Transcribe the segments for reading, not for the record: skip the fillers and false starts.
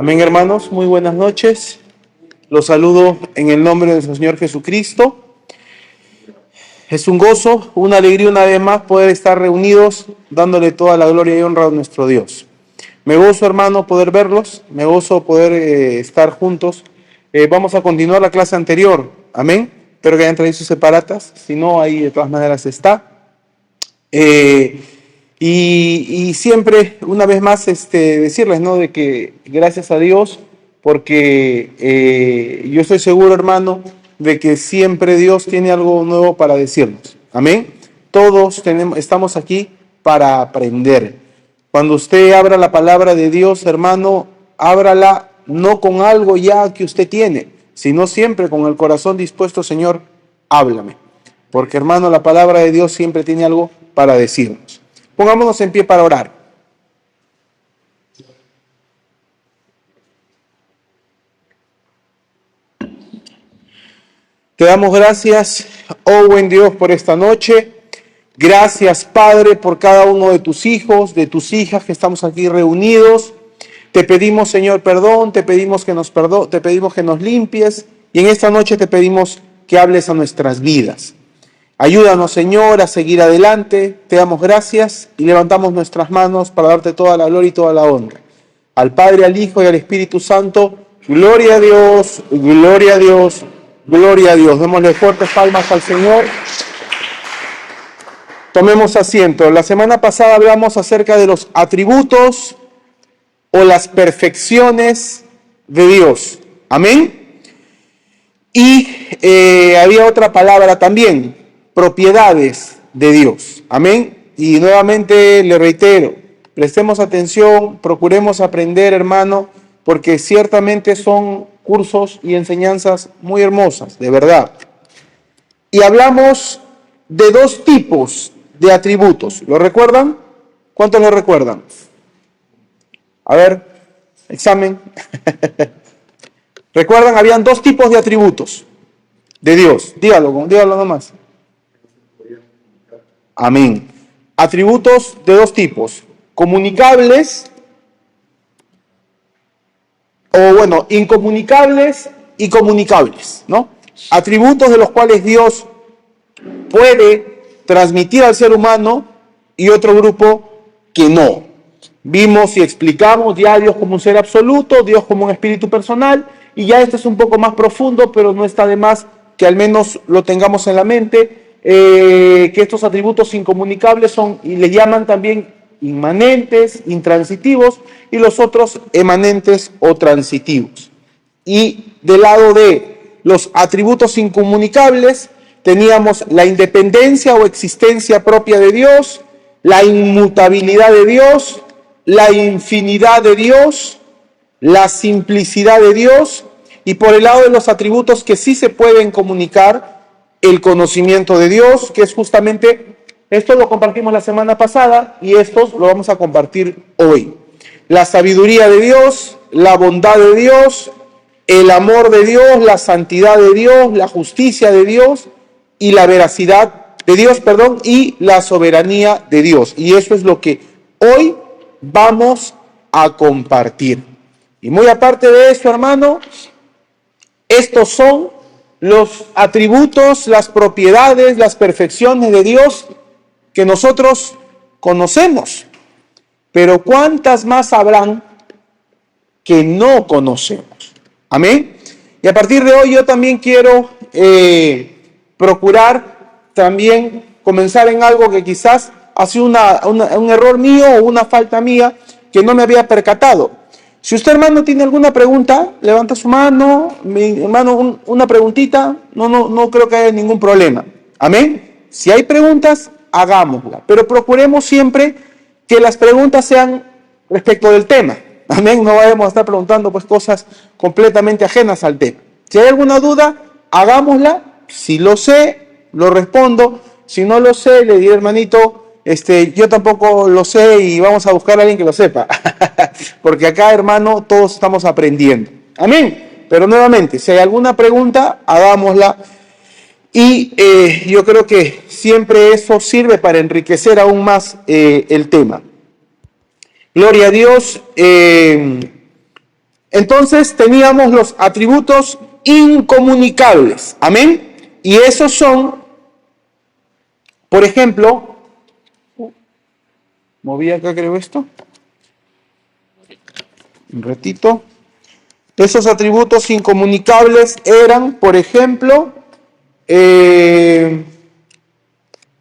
Amén, hermanos, muy buenas noches. Los saludo en el nombre de nuestro Señor Jesucristo. Es un gozo, una alegría una vez más poder estar reunidos dándole toda la gloria y honra a nuestro Dios. Me gozo, hermano, poder verlos, me gozo poder estar juntos. Vamos a continuar la clase anterior, amén. Espero que hayan traído sus separatas, si no, ahí de todas maneras está. Y siempre, una vez más, decirles, ¿no?, de que gracias a Dios, porque yo estoy seguro, hermano, de que siempre Dios tiene algo nuevo para decirnos. Amén. Todos estamos aquí para aprender. Cuando usted abra la palabra de Dios, hermano, ábrala no con algo ya que usted tiene, sino siempre con el corazón dispuesto. Señor, háblame. Porque, hermano, la palabra de Dios siempre tiene algo para decirnos. Pongámonos en pie para orar. Te damos gracias, oh buen Dios, por esta noche. Gracias, Padre, por cada uno de tus hijos, de tus hijas que estamos aquí reunidos. Te pedimos, Señor, perdón, te pedimos que nos limpies, y en esta noche te pedimos que hables a nuestras vidas. Ayúdanos, Señor, a seguir adelante. Te damos gracias y levantamos nuestras manos para darte toda la gloria y toda la honra. Al Padre, al Hijo y al Espíritu Santo, gloria a Dios, gloria a Dios, gloria a Dios. Démosle fuertes palmas al Señor. Tomemos asiento. La semana pasada hablamos acerca de los atributos o las perfecciones de Dios. Amén. Y había otra palabra también, propiedades de Dios. Amén. Y nuevamente le reitero, prestemos atención, procuremos aprender, hermano, porque ciertamente son cursos y enseñanzas muy hermosas, de verdad. Y hablamos de dos tipos de atributos. ¿Lo recuerdan? ¿Cuántos lo recuerdan? A ver, examen. ¿Recuerdan? Habían dos tipos de atributos de Dios. Dígalo nomás. Amén. Atributos de dos tipos. Comunicables, incomunicables y comunicables, ¿no? Atributos de los cuales Dios puede transmitir al ser humano y otro grupo que no. Vimos y explicamos ya a Dios como un ser absoluto, Dios como un espíritu personal, y ya esto es un poco más profundo, pero no está de más que al menos lo tengamos en la mente, que estos atributos incomunicables son, y le llaman también inmanentes, intransitivos, y los otros emanentes o transitivos. Y del lado de los atributos incomunicables teníamos la independencia o existencia propia de Dios, la inmutabilidad de Dios, la infinidad de Dios, la simplicidad de Dios, y por el lado de los atributos que sí se pueden comunicar, el conocimiento de Dios, que es justamente, esto lo compartimos la semana pasada y estos lo vamos a compartir hoy. La sabiduría de Dios, la bondad de Dios, el amor de Dios, la santidad de Dios, la justicia de Dios y la veracidad de Dios, y la soberanía de Dios. Y eso es lo que hoy vamos a compartir. Y muy aparte de eso, hermano, estos son los atributos, las propiedades, las perfecciones de Dios que nosotros conocemos. Pero ¿cuántas más habrán que no conocemos? Amén. Y a partir de hoy yo también quiero procurar también comenzar en algo que quizás ha sido un error mío o una falta mía que no me había percatado. Si usted, hermano, tiene alguna pregunta, levanta su mano. Mi hermano, una preguntita, no creo que haya ningún problema. Amén. Si hay preguntas, hagámosla, pero procuremos siempre que las preguntas sean respecto del tema. Amén. No vayamos a estar preguntando pues cosas completamente ajenas al tema. Si hay alguna duda, hagámosla. Si lo sé, lo respondo. Si no lo sé, le diré, hermanito, yo tampoco lo sé y vamos a buscar a alguien que lo sepa. Porque acá, hermano, todos estamos aprendiendo. Amén. Pero nuevamente, si hay alguna pregunta, hagámosla. Y yo creo que siempre eso sirve para enriquecer aún más el tema. Gloria a Dios. Entonces teníamos los atributos incomunicables. Amén. Y esos son, por ejemplo, moví acá creo esto. Un ratito. Esos atributos incomunicables eran, por ejemplo,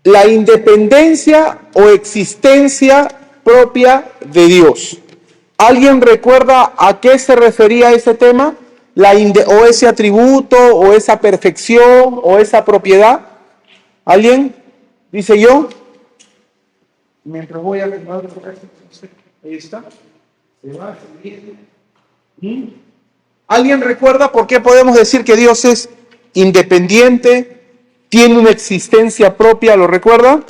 la independencia o existencia propia de Dios. ¿Alguien recuerda a qué se refería ese tema? O ese atributo, o esa perfección, o esa propiedad. ¿Alguien? ¿Dice yo? Mientras voy a... Ahí está. ¿Alguien recuerda por qué podemos decir que Dios es independiente, tiene una existencia propia? ¿Lo recuerda?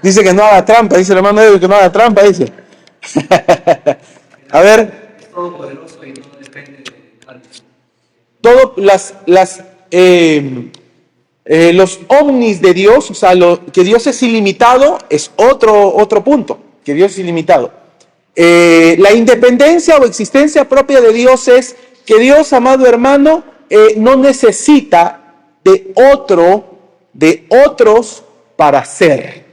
Dice que no haga trampa, dice el hermano Edwin que no haga trampa, dice. A ver. Los ovnis de Dios, o sea, que Dios es ilimitado, es otro punto, que Dios es ilimitado. La independencia o existencia propia de Dios es que Dios, amado hermano, no necesita de otros para ser.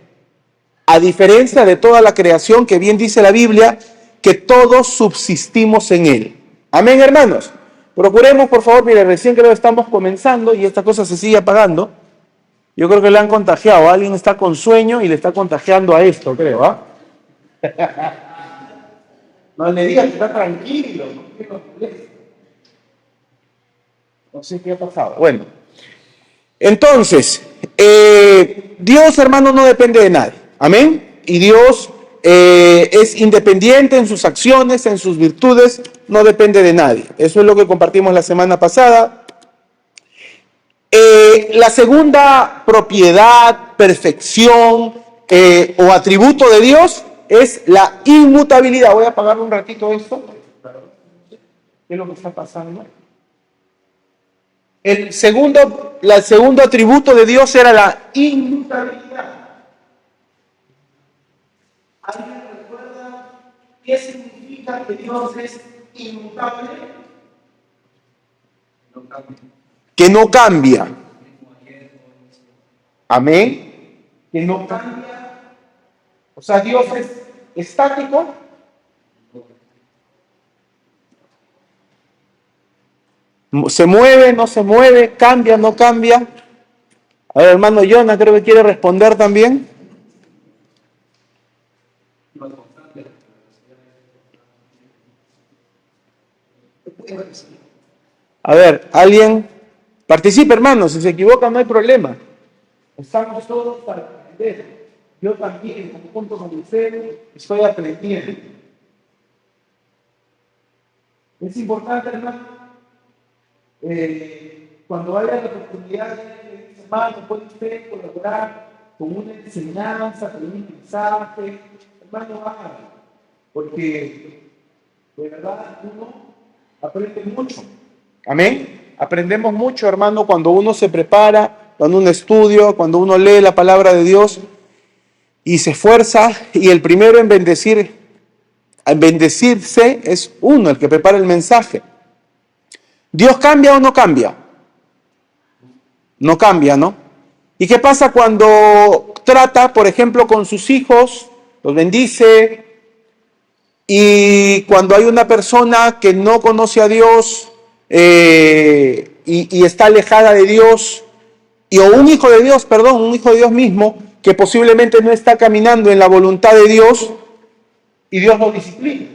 A diferencia de toda la creación, que bien dice la Biblia, que todos subsistimos en Él. Amén, hermanos. Procuremos, por favor, mire, recién que lo estamos comenzando y esta cosa se sigue apagando. Yo creo que le han contagiado. Alguien está con sueño y le está contagiando a esto, creo, ¿ah? No le digas que está tranquilo. No sé qué ha pasado. Bueno, entonces, Dios, hermano, no depende de nadie. Amén. Y Dios es independiente en sus acciones, en sus virtudes, no depende de nadie. Eso es lo que compartimos la semana pasada. La segunda propiedad, perfección o atributo de Dios es la inmutabilidad. Voy a apagar un ratito esto. ¿Qué es lo que está pasando? El segundo atributo de Dios era la inmutabilidad. ¿Alguien recuerda qué significa que Dios es inmutable? Que no cambia. Amén. Que no cambia. O sea, Dios es estático. Se mueve, no se mueve, cambia, no cambia. A ver, hermano Jonah, creo que quiere responder también. A ver, alguien participe, hermano. Si se equivoca, no hay problema. Estamos todos para aprender. Yo también, junto con ustedes, estoy aprendiendo. Es importante, hermano, cuando haya la oportunidad de hermano, puede usted colaborar con una enseñanza, con un mensaje, hermano, hágalo, porque de verdad uno aprende mucho. Amén. Aprendemos mucho, hermano, cuando uno se prepara, cuando uno estudia, cuando uno lee la palabra de Dios y se esfuerza, y el primero en bendecirse es uno, el que prepara el mensaje. ¿Dios cambia o no cambia? No cambia, ¿no? ¿Y qué pasa cuando trata, por ejemplo, con sus hijos, los bendice, y cuando hay una persona que no conoce a Dios y está alejada de Dios, o un hijo de Dios, un hijo de Dios mismo, que posiblemente no está caminando en la voluntad de Dios, y Dios lo disciplina?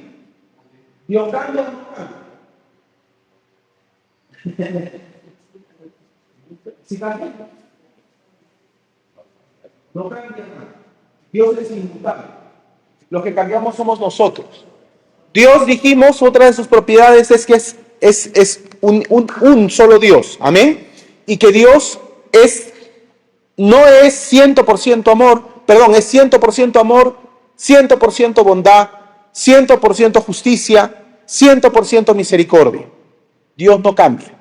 ¿Dios cambia o no cambia? ¿Sí cambia? No cambia nada. Dios es inmutable. Los que cambiamos somos nosotros. Dios, dijimos, otra de sus propiedades es que es un solo Dios. Amén. Y que Dios no es 100% amor, es 100% amor, 100% bondad, 100% justicia, 100% misericordia. Dios no cambia.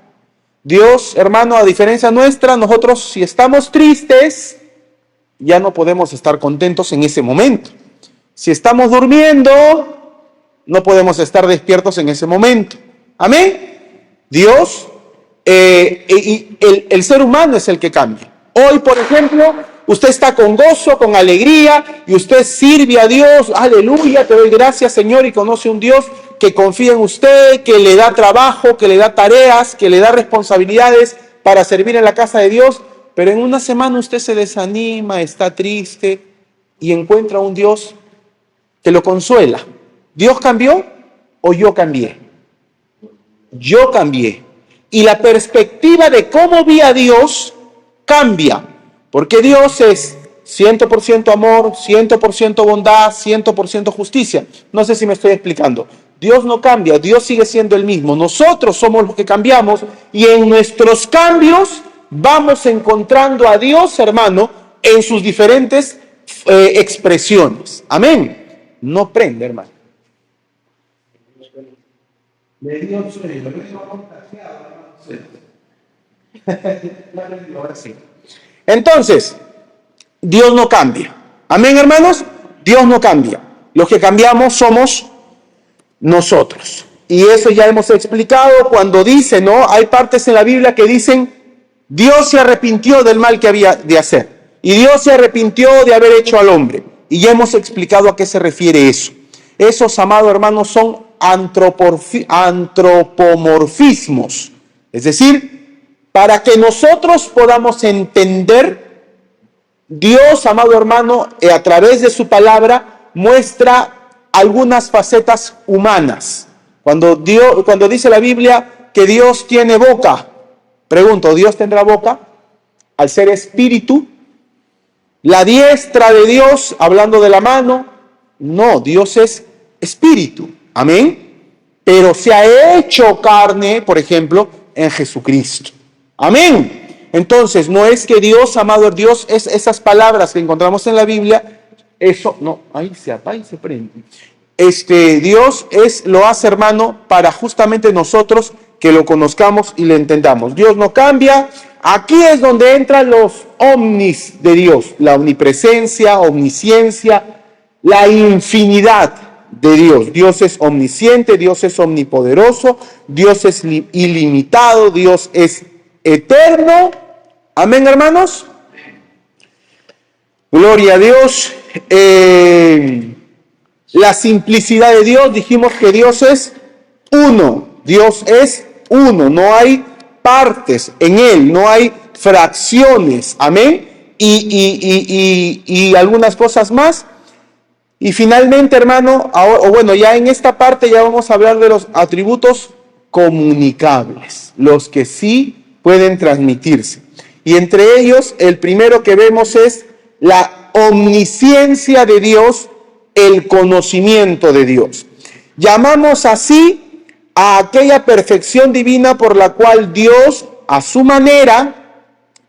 Dios, hermano, a diferencia nuestra, nosotros si estamos tristes, ya no podemos estar contentos en ese momento. Si estamos durmiendo, no podemos estar despiertos en ese momento. Amén. Dios, el ser humano es el que cambia. Hoy, por ejemplo, usted está con gozo, con alegría, y usted sirve a Dios. Aleluya, te doy gracias, Señor, y conoce un Dios que confía en usted, que le da trabajo, que le da tareas, que le da responsabilidades para servir en la casa de Dios. Pero en una semana usted se desanima, está triste y encuentra un Dios que lo consuela. ¿Dios cambió o yo cambié? Yo cambié. Y la perspectiva de cómo vi a Dios cambia. Porque Dios es 100% amor, 100% bondad, 100% justicia. No sé si me estoy explicando. Dios no cambia, Dios sigue siendo el mismo. Nosotros somos los que cambiamos y en nuestros cambios vamos encontrando a Dios, hermano, en sus diferentes expresiones. Amén. No prende, hermano. Le dio un sueño, lo mismo contagiado, hermano. Entonces, Dios no cambia. Amén, hermanos. Dios no cambia. Los que cambiamos somos nosotros. Y eso ya hemos explicado cuando dice, ¿no? Hay partes en la Biblia que dicen, Dios se arrepintió del mal que había de hacer. Y Dios se arrepintió de haber hecho al hombre. Y ya hemos explicado a qué se refiere eso. Esos, amados hermanos, son antropomorfismos. Es decir, para que nosotros podamos entender, Dios, amado hermano, a través de su palabra, muestra algunas facetas humanas. Cuando dice la Biblia que Dios tiene boca, pregunto, ¿Dios tendrá boca? Al ser espíritu. La diestra de Dios, hablando de la mano, no, Dios es espíritu. Amén. Pero se ha hecho carne, por ejemplo, en Jesucristo. Amén. Entonces, no es que Dios, amado Dios, es esas palabras que encontramos en la Biblia, eso, no, ahí se apaga y se prende. Dios lo hace, hermano, para justamente nosotros que lo conozcamos y lo entendamos. Dios no cambia. Aquí es donde entran los omnis de Dios, la omnipresencia, omnisciencia, la infinidad de Dios. Dios es omnisciente, Dios es omnipoderoso, Dios es ilimitado, Dios es eterno. Amén, hermanos. Gloria a Dios. La simplicidad de Dios, dijimos que Dios es uno. Dios es uno, no hay partes en Él, no hay fracciones. Amén. Y algunas cosas más. Y finalmente, hermano, ya en esta parte ya vamos a hablar de los atributos comunicables, los que sí pueden transmitirse. Y entre ellos, el primero que vemos es la omnisciencia de Dios, el conocimiento de Dios. Llamamos así a aquella perfección divina por la cual Dios, a su manera,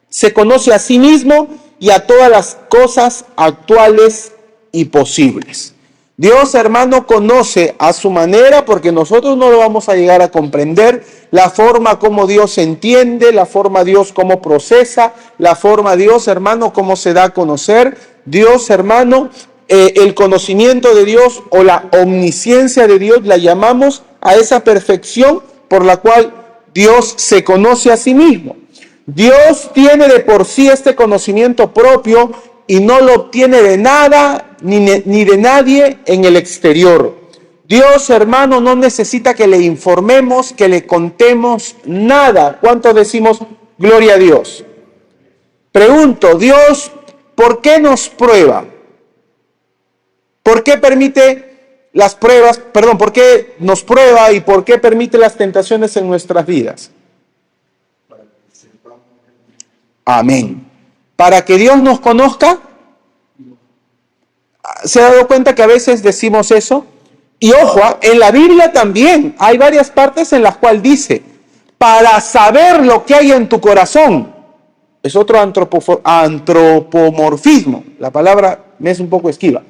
se conoce a sí mismo y a todas las cosas actuales y posibles. Dios, hermano, conoce a su manera, porque nosotros no lo vamos a llegar a comprender, la forma como Dios entiende, la forma Dios cómo procesa, la forma Dios, hermano, cómo se da a conocer. Dios, hermano, el conocimiento de Dios o la omnisciencia de Dios la llamamos a esa perfección por la cual Dios se conoce a sí mismo. Dios tiene de por sí este conocimiento propio y no lo obtiene de nada ni de nadie en el exterior. Dios, hermano, no necesita que le informemos, que le contemos nada. ¿Cuántos decimos gloria a Dios? Pregunto, Dios, ¿por qué nos prueba? ¿Por qué permite las pruebas? ¿Por qué nos prueba y por qué permite las tentaciones en nuestras vidas? Amén. ¿Para que Dios nos conozca? ¿Se ha dado cuenta que a veces decimos eso? Y ojo, en la Biblia también hay varias partes en las cuales dice, para saber lo que hay en tu corazón. Es otro antropomorfismo. La palabra me es un poco esquiva.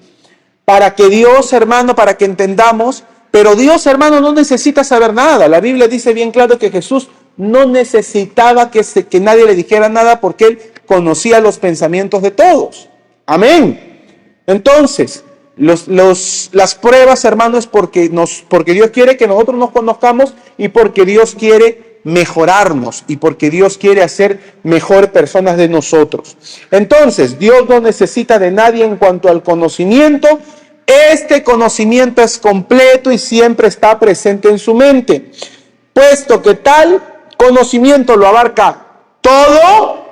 Para que Dios, hermano, para que entendamos, pero Dios, hermano, no necesita saber nada. La Biblia dice bien claro que Jesús no necesitaba que nadie le dijera nada porque Él conocía los pensamientos de todos. Amén. Entonces, las pruebas, hermanos, porque Dios quiere que nosotros nos conozcamos y porque Dios quiere mejorarnos y porque Dios quiere hacer mejor personas de nosotros. Entonces, Dios no necesita de nadie en cuanto al conocimiento. Este conocimiento es completo y siempre está presente en su mente, puesto que tal conocimiento lo abarca todo,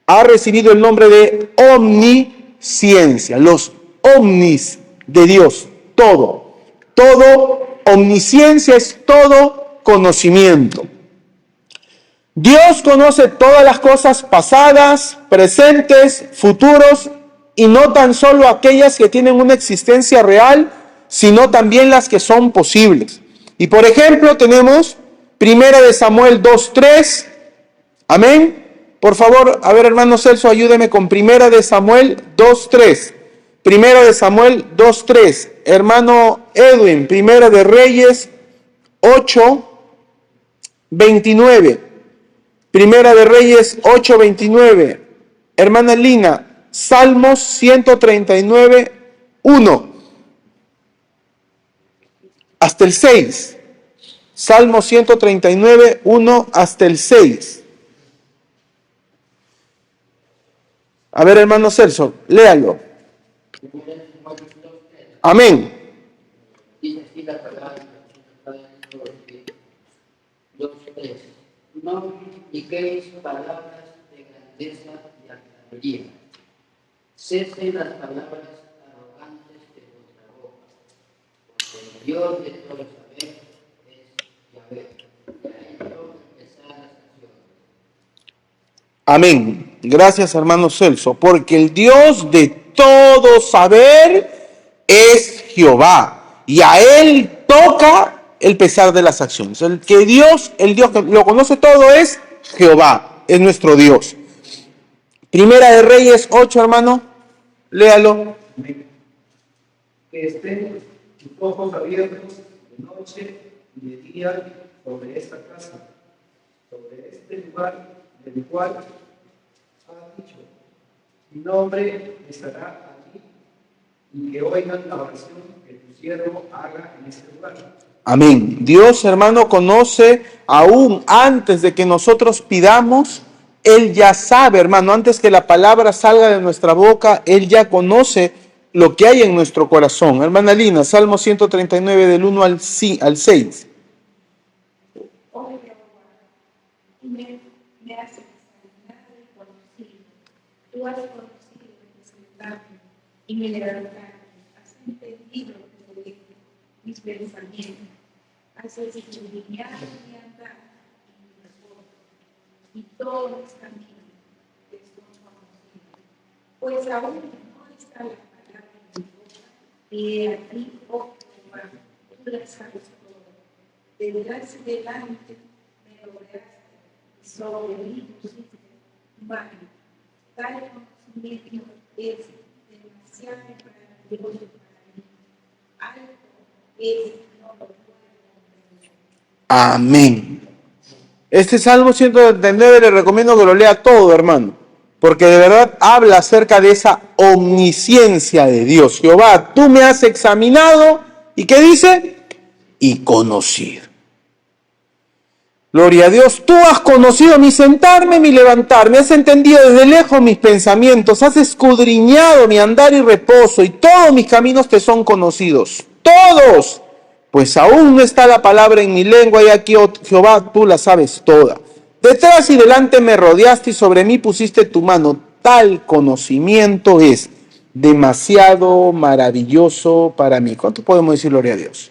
ha recibido el nombre de omnisciencia. Los omnis de Dios, todo, omnisciencia es todo conocimiento. Dios conoce todas las cosas pasadas, presentes, futuros, y no tan solo aquellas que tienen una existencia real, sino también las que son posibles. Y por ejemplo tenemos 1 Samuel 2:3, amén. Por favor, a ver, hermano Celso, ayúdeme con 1 Samuel 2:3. 1 Samuel 2:3. Hermano Edwin, 1 de Reyes 8:29. 1 de Reyes 8:29. Hermana Lina, Salmos 139:1 hasta el 6. Salmos 139:1 hasta el 6. A ver, hermano Celso, léalo. Amén. Dice así la palabra, no indiquéis palabras de grandeza y altanería. Cesen las palabras arrogantes de vuestra boca, porque el Dios de todo saber es Yahvé, y a ello empezar las acciones. Amén. Gracias, hermano Celso, porque el Dios de todo saber es Jehová, y a Él toca el pesar de las acciones. El Dios que lo conoce todo es Jehová, es nuestro Dios. 1 de Reyes 8, hermano, léalo. Que estén tus ojos abiertos de noche y de día sobre esta casa, sobre este lugar del cual ha dicho, mi nombre estará aquí, y que oigan la oración que tu siervo haga en este lugar. Amén. Dios, hermano, conoce aún antes de que nosotros pidamos. Él ya sabe, hermano, antes que la palabra salga de nuestra boca, Él ya conoce lo que hay en nuestro corazón. Hermana Lina, Salmo 139 del 1 al 6. Oh Jehová, me has examinado y conocido. Tú has conocido mi sentarme y mi levantarme. Has entendido mis pensamientos. Has escudriñado mi andar y mi reposo. Y todos mis caminos te son conocidos. Pues aún no está la palabra en mi boca. Y he aquí, oh Jehová, tú la sabes todo. Tendrás delante, me lograste, y sobre mí pusiste tu mano. Tal conocimiento es demasiado maravilloso para mí. Algo es, no lo puedo comprender. Amén. Este Salmo 139 le recomiendo que lo lea todo, hermano, porque de verdad habla acerca de esa omnisciencia de Dios. Jehová, tú me has examinado, ¿y qué dice? Y conocido. Gloria a Dios, tú has conocido mi sentarme, mi levantarme, has entendido desde lejos mis pensamientos, has escudriñado mi andar y reposo, y todos mis caminos te son conocidos. Todos. Pues aún no está la palabra en mi lengua, y aquí, oh Jehová, tú la sabes toda. Detrás y delante me rodeaste y sobre mí pusiste tu mano. Tal conocimiento es demasiado maravilloso para mí. ¿Cuánto podemos decir gloria a Dios?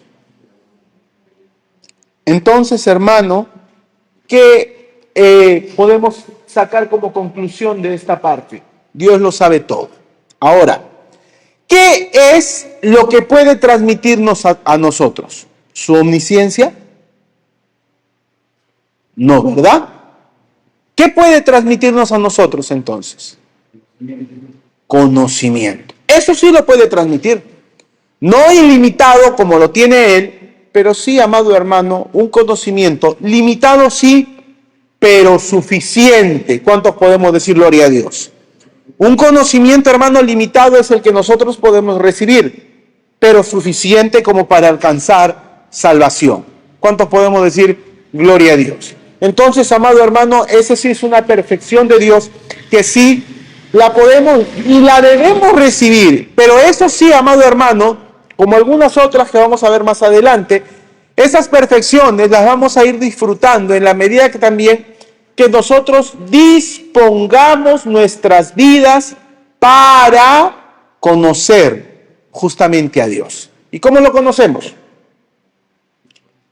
Entonces, hermano, ¿qué podemos sacar como conclusión de esta parte? Dios lo sabe todo. Ahora, ¿qué es lo que puede transmitirnos a nosotros? ¿Su omnisciencia? No, ¿verdad? ¿Qué puede transmitirnos a nosotros entonces? Conocimiento. Eso sí lo puede transmitir. No ilimitado como lo tiene Él, pero sí, amado hermano, un conocimiento limitado sí, pero suficiente. ¿Cuántos podemos decir gloria a Dios? Un conocimiento, hermano, limitado es el que nosotros podemos recibir, pero suficiente como para alcanzar salvación. ¿Cuántos podemos decir gloria a Dios? Entonces, amado hermano, esa sí es una perfección de Dios que sí la podemos y la debemos recibir. Pero eso sí, amado hermano, como algunas otras que vamos a ver más adelante, esas perfecciones las vamos a ir disfrutando en la medida que también que nosotros dispongamos nuestras vidas para conocer justamente a Dios. ¿Y cómo lo conocemos?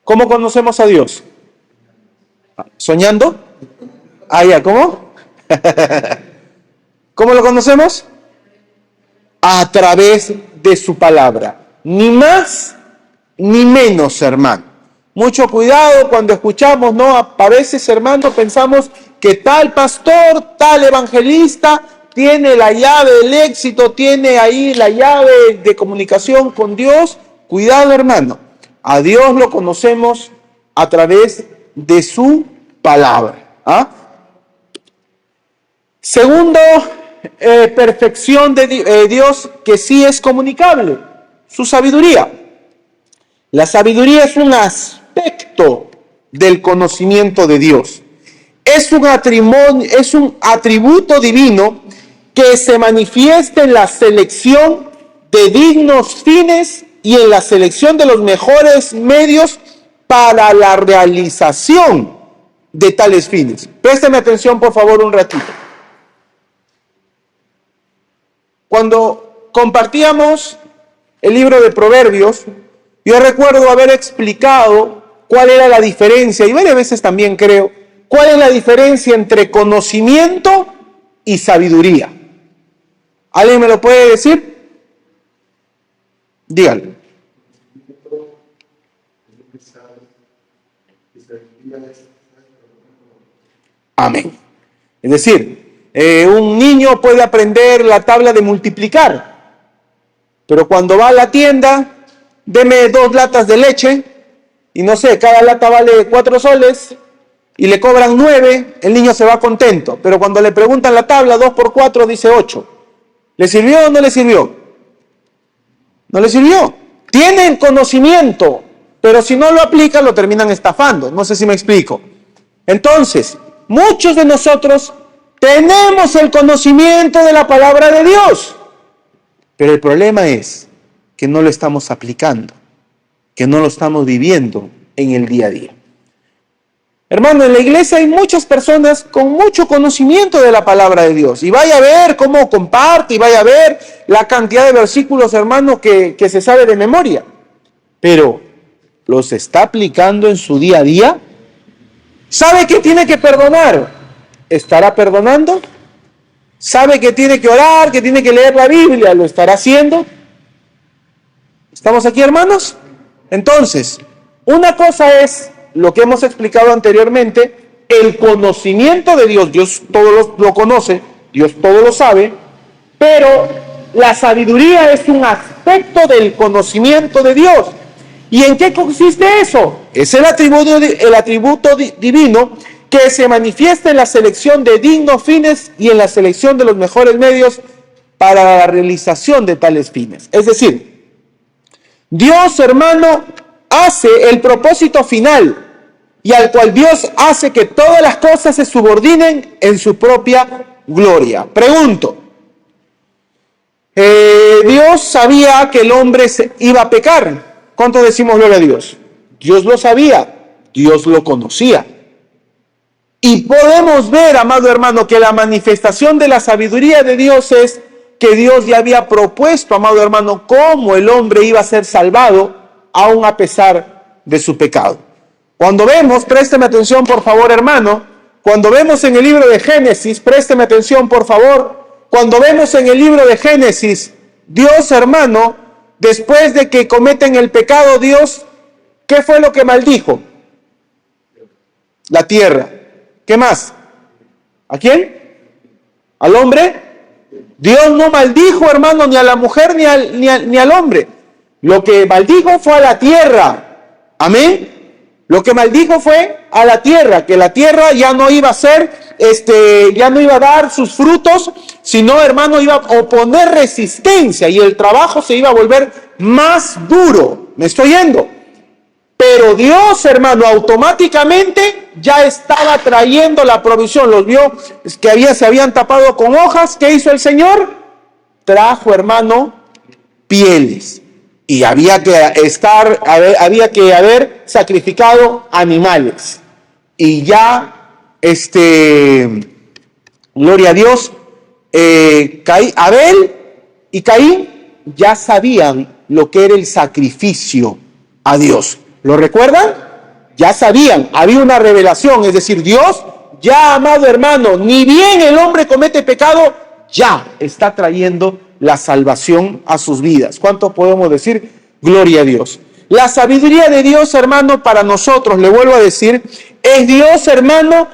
¿Cómo conocemos a Dios? ¿Soñando? Ah, ya, ¿cómo? ¿Cómo lo conocemos? A través de su palabra. Ni más ni menos, hermano. Mucho cuidado cuando escuchamos, ¿no? A veces, hermano, pensamos que tal pastor, tal evangelista tiene la llave del éxito, tiene ahí la llave de comunicación con Dios. Cuidado, hermano. A Dios lo conocemos a través de su palabra. ¿Ah? Segundo, perfección de Dios que sí es comunicable, su sabiduría. La sabiduría es un aspecto del conocimiento de Dios. Es un atributo divino que se manifiesta en la selección de dignos fines y en la selección de los mejores medios para la realización de tales fines. Présteme atención, por favor, un ratito. Cuando compartíamos el libro de Proverbios, yo recuerdo haber explicado cuál era la diferencia, y varias veces también creo, cuál es la diferencia entre conocimiento y sabiduría. ¿Alguien me lo puede decir? Dígalo. Amén. Es decir, un niño puede aprender la tabla de multiplicar, pero cuando va a la tienda, deme 2 latas de leche, y no sé, cada lata vale 4 soles, y le cobran 9, el niño se va contento. Pero cuando le preguntan la tabla, 2 por 4 dice 8. ¿Le sirvió o no le sirvió? No le sirvió. Tienen conocimiento, pero si no lo aplican, lo terminan estafando. No sé si me explico. Entonces, muchos de nosotros tenemos el conocimiento de la palabra de Dios, pero el problema es que no lo estamos aplicando, que no lo estamos viviendo en el día a día. Hermano, en la iglesia hay muchas personas con mucho conocimiento de la palabra de Dios. Y vaya a ver cómo comparte, y vaya a ver la cantidad de versículos, hermano, que se sabe de memoria. Pero, ¿los está aplicando en su día a día? ¿Sabe que tiene que perdonar? ¿Estará perdonando? ¿Sabe que tiene que orar, que tiene que leer la Biblia? ¿Lo estará haciendo? ¿Estamos aquí, hermanos? Entonces, una cosa es lo que hemos explicado anteriormente, el conocimiento de Dios. Dios todo lo conoce, Dios todo lo sabe, pero la sabiduría es un aspecto del conocimiento de Dios. ¿Y en qué consiste eso? Es el atributo divino que se manifiesta en la selección de dignos fines y en la selección de los mejores medios para la realización de tales fines. Es decir, Dios, hermano, hace el propósito final y al cual Dios hace que todas las cosas se subordinen en su propia gloria. Pregunto, Dios sabía que el hombre iba a pecar. ¿Cuánto decimos gloria a Dios? Dios lo sabía, Dios lo conocía. Y podemos ver, amado hermano, que la manifestación de la sabiduría de Dios es que Dios ya había propuesto, amado hermano, cómo el hombre iba a ser salvado aún a pesar de su pecado. Cuando vemos, présteme atención por favor, hermano, cuando vemos en el libro de Génesis, présteme atención por favor, cuando vemos en el libro de Génesis, Dios, hermano, después de que cometen el pecado, Dios, ¿qué fue lo que maldijo? La tierra. ¿Qué más? ¿A quién? ¿Al hombre? Dios no maldijo, hermano, ni a la mujer ni al hombre. Lo que maldijo fue a la tierra. Amén. Lo que maldijo fue a la tierra, que la tierra ya no iba a ser, ya no iba a dar sus frutos, sino, hermano, iba a oponer resistencia y el trabajo se iba a volver más duro. ¿Me estoy yendo? Pero Dios, hermano, automáticamente ya estaba trayendo la provisión. Los vio que se habían tapado con hojas. ¿Qué hizo el Señor? Trajo, hermano, pieles. Y había que haber sacrificado animales. Y ya, gloria a Dios, Abel y Caín ya sabían lo que era el sacrificio a Dios. ¿Lo recuerdan? Ya sabían, había una revelación, es decir, Dios, ya amado hermano, ni bien el hombre comete pecado, ya está trayendo la salvación a sus vidas. ¿Cuánto podemos decir? Gloria a Dios. La sabiduría de Dios, hermano, para nosotros, le vuelvo a decir, es Dios, hermano,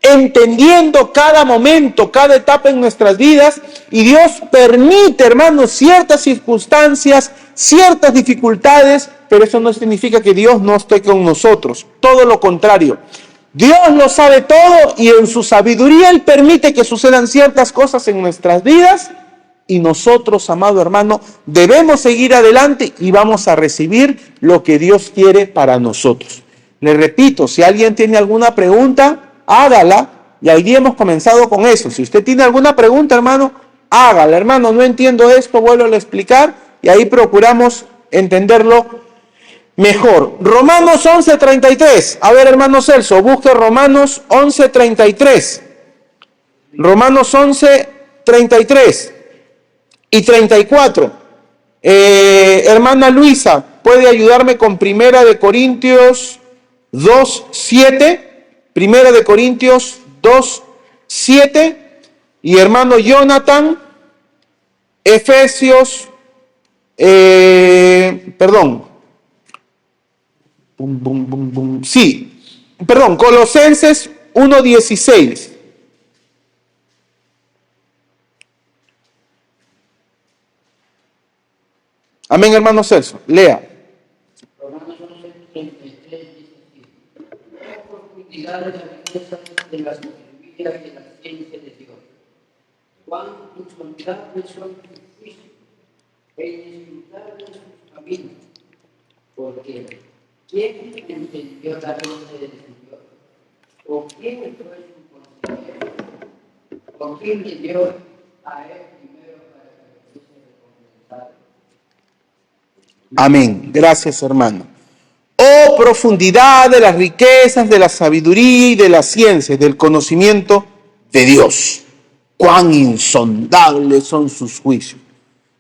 entendiendo cada momento, cada etapa en nuestras vidas, y Dios permite, hermanos, ciertas circunstancias, ciertas dificultades, pero eso no significa que Dios no esté con nosotros, todo lo contrario. Dios lo sabe todo y en su sabiduría Él permite que sucedan ciertas cosas en nuestras vidas y nosotros, amado hermano, debemos seguir adelante y vamos a recibir lo que Dios quiere para nosotros. Le repito, si alguien tiene alguna pregunta, hágala, y hoy día hemos comenzado con eso. Si usted tiene alguna pregunta, hermano, hágala. Hermano, no entiendo esto, vuelvo a explicar, y ahí procuramos entenderlo mejor. Romanos 11:33. A ver, hermano Celso, busque Romanos 11:33. Romanos 11:33 y 34. Hermana Luisa, ¿puede ayudarme con Primera de Corintios 2:7? Primera de Corintios 2:7. Y hermano Jonathan, Efesios, Colosenses 1:16. Amén, hermano Celso. Lea. Romanos 11:33 dice así: "Oh profundidad de la riqueza de la sabiduría y de la ciencia de Dios, cuán insondables son sus juicios, e inescrutables sus caminos, porque ¿quién entendió la mente del Señor? ¿O quién fue su consejero? ¿O quién le dio a él primero para que fuese recompensado?" Amén. Gracias, hermano. Oh, profundidad de las riquezas, de la sabiduría y de la ciencia, del conocimiento de Dios. Cuán insondables son sus juicios.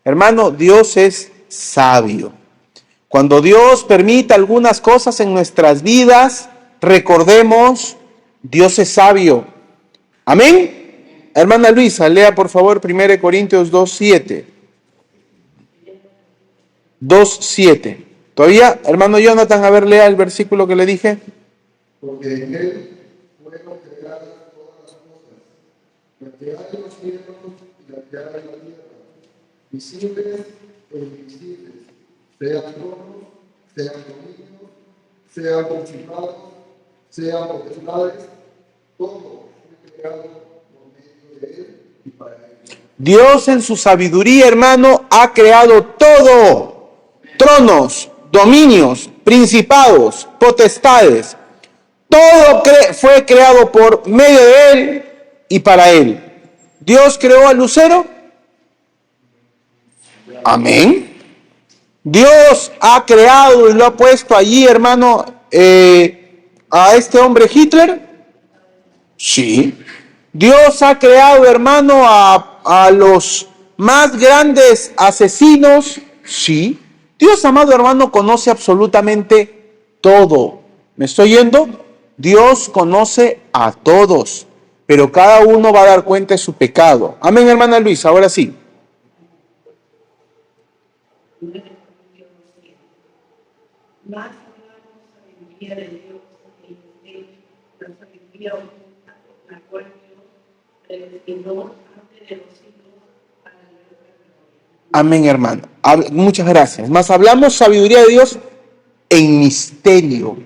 Hermano, Dios es sabio. Cuando Dios permite algunas cosas en nuestras vidas, recordemos, Dios es sabio. Amén. Hermana Luisa, lea por favor 1 Corintios 2:7. 2:7. Todavía, hermano Jonathan, a ver, lea el versículo que le dije. Porque en él fueron creadas todas las cosas, las que hay en los cielos y las que hay en la tierra, visibles e invisibles, sean tronos, sean dominios, sean principados, sean potestades, todo fue creado por medio de él y para él. Dios en su sabiduría, hermano, ha creado todo. Tronos, dominios, principados, potestades. Todo fue creado por medio de Él y para Él. ¿Dios creó al lucero? Amén. Dios ha creado y lo ha puesto allí, hermano, a este hombre Hitler. Sí. Dios ha creado, hermano, a los más grandes asesinos. Sí. Dios, amado hermano, conoce absolutamente todo. ¿Me estoy yendo? Dios conoce a todos, pero cada uno va a dar cuenta de su pecado. Amén, hermana Luisa, ahora sí. Más hablamos sabiduría de Dios y la sabiduría la cual Dios destinó antes de los siglos a la gloria. Amén, hermano. Muchas gracias. Más hablamos sabiduría de Dios en misterio.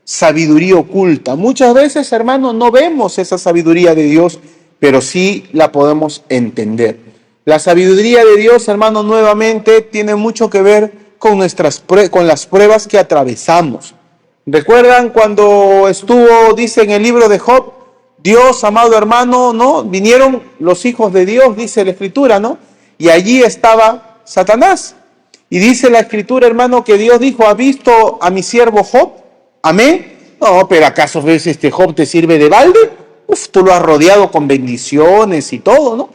sabiduría oculta. Muchas veces, hermanos, no vemos esa sabiduría de Dios, pero sí la podemos entender. La sabiduría de Dios, hermanos, nuevamente tiene mucho que ver con las pruebas que atravesamos. ¿Recuerdan cuando estuvo, dice en el libro de Job, Dios, amado hermano, ¿no? Vinieron los hijos de Dios, dice la Escritura, ¿no? Y allí estaba Satanás. Y dice la Escritura, hermano, que Dios dijo, ¿ha visto a mi siervo Job? Amén. No, pero ¿acaso ves Job te sirve de balde? Uf, tú lo has rodeado con bendiciones y todo, ¿no?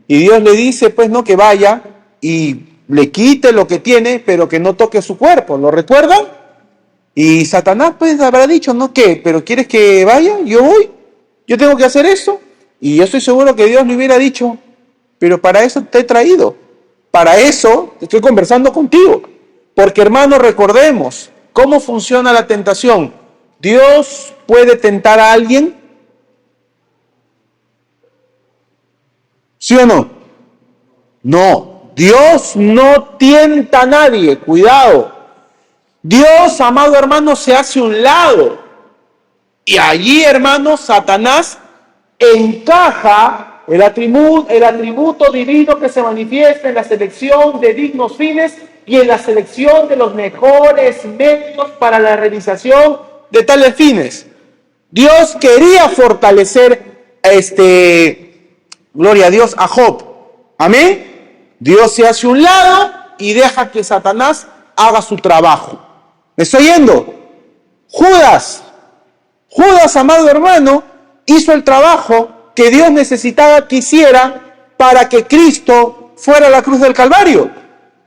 Y Dios le dice, pues, no, que vaya y le quite lo que tiene, pero que no toque su cuerpo. ¿Lo recuerdan? Y Satanás, pues, habrá dicho, ¿no? ¿Qué? ¿Pero quieres que vaya? Yo voy. Yo tengo que hacer eso. Y yo estoy seguro que Dios le hubiera dicho, pero para eso te he traído. Para eso estoy conversando contigo. Porque, hermanos, recordemos cómo funciona la tentación. ¿Dios puede tentar a alguien? ¿Sí o no? No. Dios no tienta a nadie. Cuidado. Dios, amado hermano, se hace un lado. Y allí, hermano, Satanás encaja el atributo divino que se manifiesta en la selección de dignos fines y en la selección de los mejores medios para la realización de tales fines. Dios quería fortalecer, gloria a Dios, a Job. Amén. Dios se hace un lado y deja que Satanás haga su trabajo. ¿Me estoy yendo? Judas, amado hermano, hizo el trabajo que Dios necesitaba que hiciera para que Cristo fuera a la cruz del Calvario.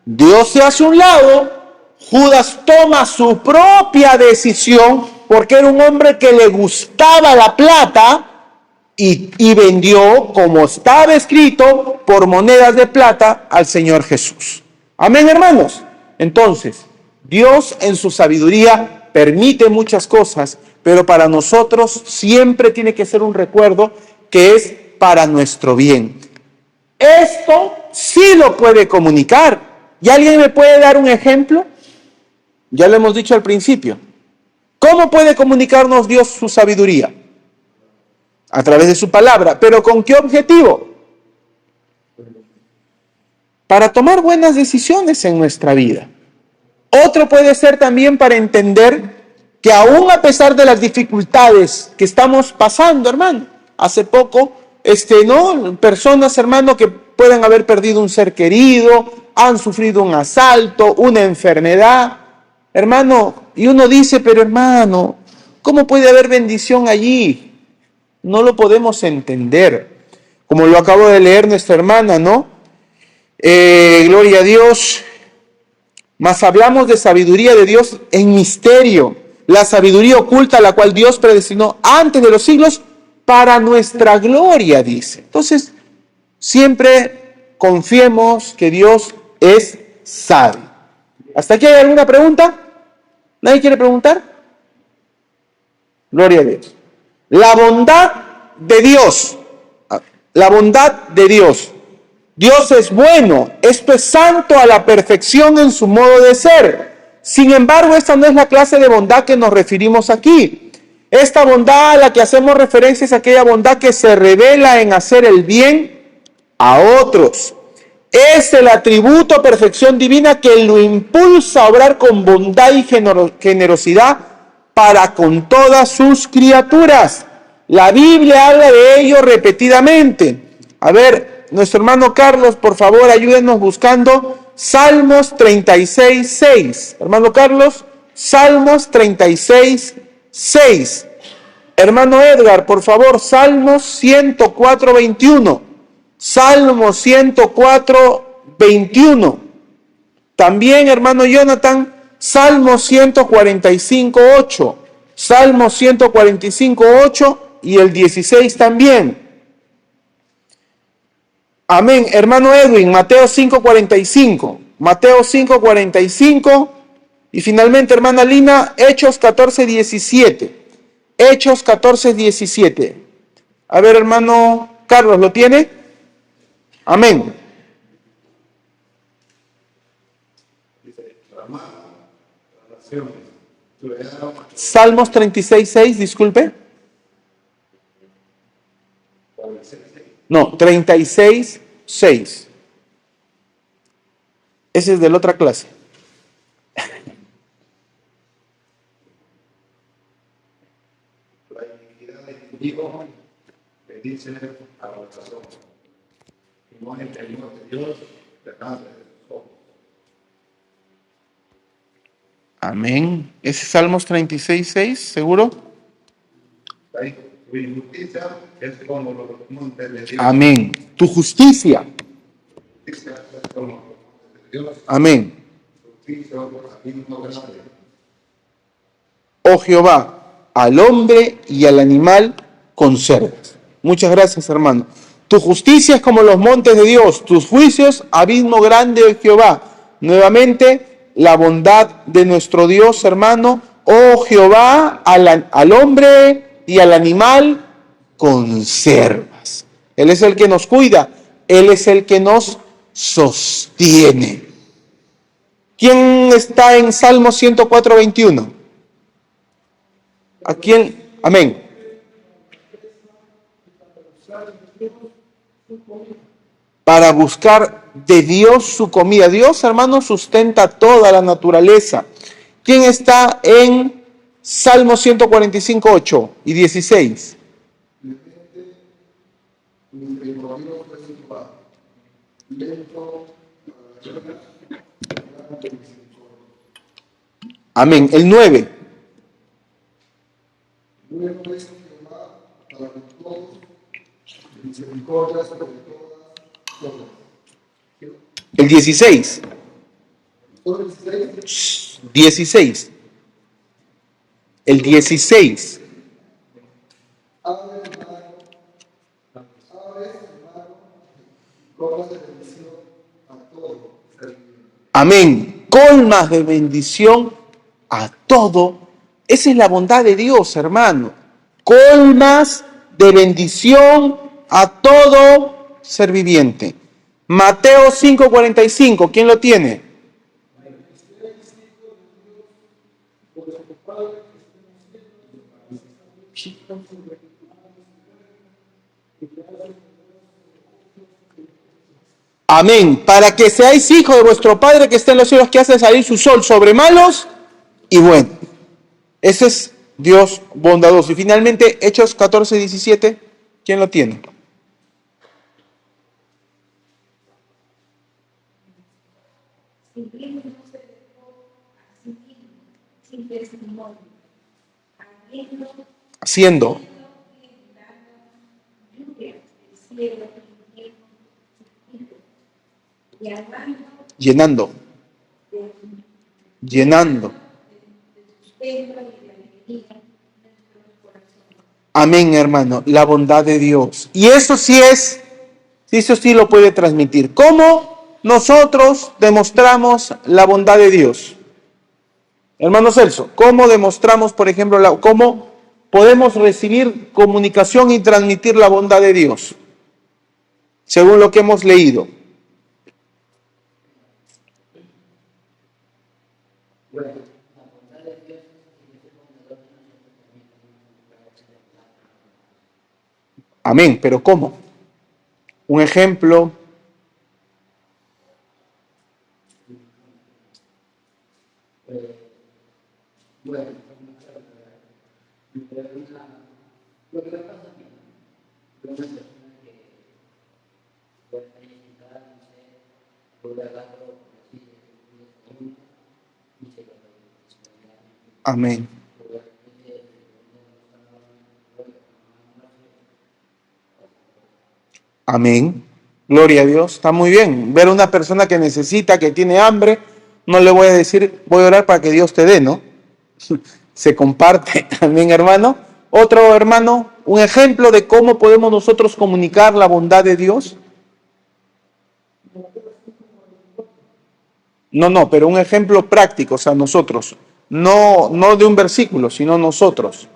Dios se hace un lado, Judas toma su propia decisión porque era un hombre que le gustaba la plata y vendió, como estaba escrito, por monedas de plata al Señor Jesús. Amén, hermanos. Entonces, Dios en su sabiduría permite muchas cosas, pero para nosotros siempre tiene que ser un recuerdo que es para nuestro bien. Esto sí lo puede comunicar. ¿Y alguien me puede dar un ejemplo? Ya lo hemos dicho al principio. ¿Cómo puede comunicarnos Dios su sabiduría? A través de su palabra. ¿Pero con qué objetivo? Para tomar buenas decisiones en nuestra vida. Otro puede ser también para entender que aún a pesar de las dificultades que estamos pasando, hermano, hace poco, personas, hermano, que pueden haber perdido un ser querido, han sufrido un asalto, una enfermedad, hermano, y uno dice, pero hermano, ¿cómo puede haber bendición allí? No lo podemos entender. Como lo acabo de leer nuestra hermana, ¿no? Gloria a Dios. Mas hablamos de sabiduría de Dios en misterio, la sabiduría oculta la cual Dios predestinó antes de los siglos para nuestra gloria, dice. Entonces, siempre confiemos que Dios es sabio. ¿Hasta aquí hay alguna pregunta? ¿Nadie quiere preguntar? Gloria a Dios. La bondad de Dios. La bondad de Dios. Dios es bueno, esto es santo a la perfección en su modo de ser. Sin embargo, esta no es la clase de bondad que nos referimos aquí. Esta bondad a la que hacemos referencia es aquella bondad que se revela en hacer el bien a otros. Es el atributo perfección divina que lo impulsa a obrar con bondad y generosidad para con todas sus criaturas. La Biblia habla de ello repetidamente. A ver, nuestro hermano Carlos, por favor, ayúdenos buscando Salmos 36:6. Hermano Carlos, Salmos 36:6. Hermano Edgar, por favor, Salmos 104:21. Salmos 104:21. También, hermano Jonathan, Salmos 145:8. Salmos 145:8 y el 16 también. Amén. Hermano Edwin, Mateo 5:45. Mateo 5:45. Y finalmente, hermana Lina, Hechos 14:17. Hechos 14:17. A ver, hermano Carlos, ¿lo tiene? Amén. Dice, clamad a las naciones, Salmos 36:6, disculpe. No, 36:6. Ese es de la otra clase. La iniquidad de tu hijo te dice a la razón. Y no en el temor de Dios te cansa de tus ojos. Amén. ¿Ese es Salmos 36:6, seguro? Ahí, tu injusticia es como los montes de Dios. Amén. Tu justicia. Justicia es como los montes de Dios. Amén. Justicia por abismo grande. Oh Jehová, al hombre y al animal conservas. Muchas gracias, hermano. Tu justicia es como los montes de Dios, tus juicios, abismo grande, oh Jehová. Nuevamente, la bondad de nuestro Dios, hermano. Oh Jehová, al hombre y al animal conservas. Él es el que nos cuida, Él es el que nos sostiene. ¿Quién está en Salmo 104:21? ¿A quién? Amén. Para buscar de Dios su comida. Dios, hermano, sustenta toda la naturaleza. ¿Quién está en Salmo 145:8 y 16? Misericordioso es Jehová, lento para la ira, grande en misericordia. Amén. El 9. Bueno es Jehová para con todos, misericordia sobre todas. El 16. Todo el 16, 16. El 16. abre hermano, colmas de bendición a todo ser viviente. Amén. Colmas de bendición a todo. Esa es la bondad de Dios, hermano. Colmas de bendición a todo ser viviente. Mateo 5:45. ¿Quién lo tiene? Amén. Para que seáis hijos de vuestro Padre que está en los cielos, que hace salir su sol sobre malos y buenos. Ese es Dios bondadoso. Y finalmente, Hechos 14:17. ¿Quién lo tiene? Si bien no se dejó a sí mismo sin testimonio, Haciendo. lluvia del cielo y Llenando. Llenando. Amén, hermano. La bondad de Dios. Y eso sí lo puede transmitir. ¿Cómo nosotros demostramos la bondad de Dios? Hermano Celso, ¿cómo demostramos, por ejemplo, cómo podemos recibir comunicación y transmitir la bondad de Dios? Según lo que hemos leído. Bueno, la bondad de Dios es bondador de nosotros también como Amén, pero ¿cómo? Un ejemplo. bueno, lo que me pasa a mí, una persona que puede necesitar, no sé, puede agarrarlo así, y se lo Amén. Amén. Gloria a Dios. Está muy bien. Ver a una persona que necesita, que tiene hambre, no le voy a decir, voy a orar para que Dios te dé, ¿no? Se comparte. Amén, hermano. Otro hermano, un ejemplo de cómo podemos nosotros comunicar la bondad de Dios. No, pero un ejemplo práctico, o sea, nosotros. No de un versículo, sino nosotros.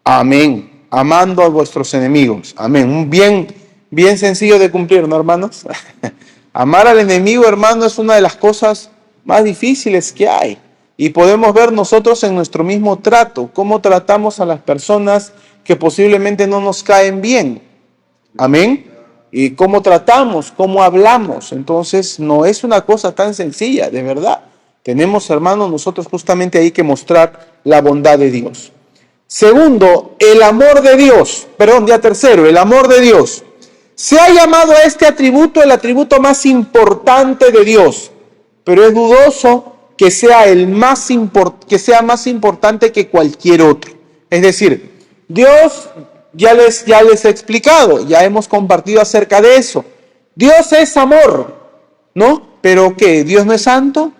Amén. Amando a vuestros enemigos. Amén. Un bien sencillo de cumplir, ¿no, hermanos? Amar al enemigo, hermano, es una de las cosas más difíciles que hay. Y podemos ver nosotros en nuestro mismo trato, cómo tratamos a las personas que posiblemente no nos caen bien. Amén. Y cómo tratamos, cómo hablamos. Entonces, no es una cosa tan sencilla, de verdad. Tenemos, hermanos, nosotros justamente ahí que mostrar la bondad de Dios. Segundo, el amor de Dios. Perdón, ya tercero, el amor de Dios. Se ha llamado a este atributo el atributo más importante de Dios, pero es dudoso que sea más importante que cualquier otro. Es decir, Dios, ya les he explicado, ya hemos compartido acerca de eso. Dios es amor, ¿no? Pero ¿qué? ¿Dios no es santo?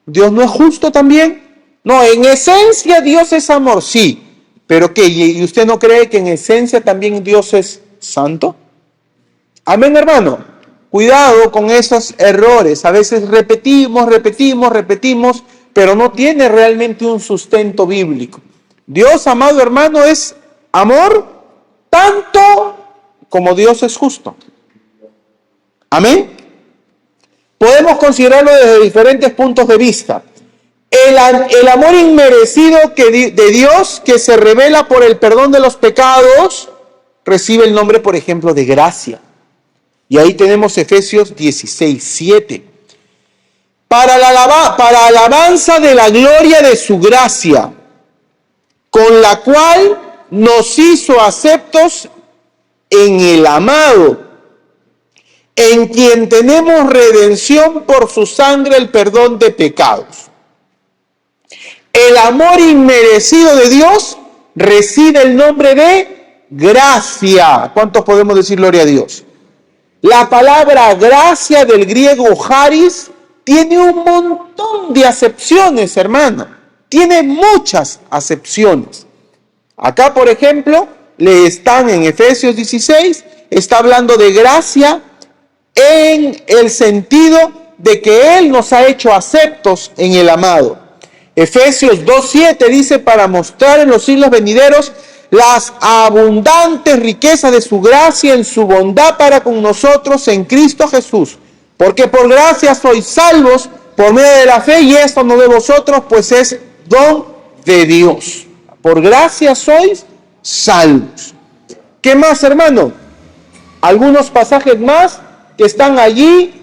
¿Dios no es justo también? No, en esencia Dios es amor, sí. ¿Pero qué? ¿Y usted no cree que en esencia también Dios es santo? Amén, hermano. Cuidado con esos errores. A veces repetimos, pero no tiene realmente un sustento bíblico. Dios, amado hermano, es amor tanto como Dios es justo. Amén. Podemos considerarlo desde diferentes puntos de vista. El amor inmerecido de Dios que se revela por el perdón de los pecados recibe el nombre, por ejemplo, de gracia. Y ahí tenemos Efesios 16:7. Para alabanza de la gloria de su gracia, con la cual nos hizo aceptos en el amado, en quien tenemos redención por su sangre, el perdón de pecados. El amor inmerecido de Dios recibe el nombre de gracia. ¿Cuántos podemos decir gloria a Dios? La palabra gracia del griego charis tiene un montón de acepciones, hermano. Tiene muchas acepciones. Acá, por ejemplo, le están en Efesios 16, está hablando de gracia en el sentido de que Él nos ha hecho aceptos en el amado. Efesios 2:7 dice, para mostrar en los siglos venideros las abundantes riquezas de su gracia en su bondad para con nosotros en Cristo Jesús. Porque por gracia sois salvos por medio de la fe, y esto no de vosotros, pues es don de Dios. Por gracia sois salvos. ¿Qué más, hermano? Algunos pasajes más que están allí.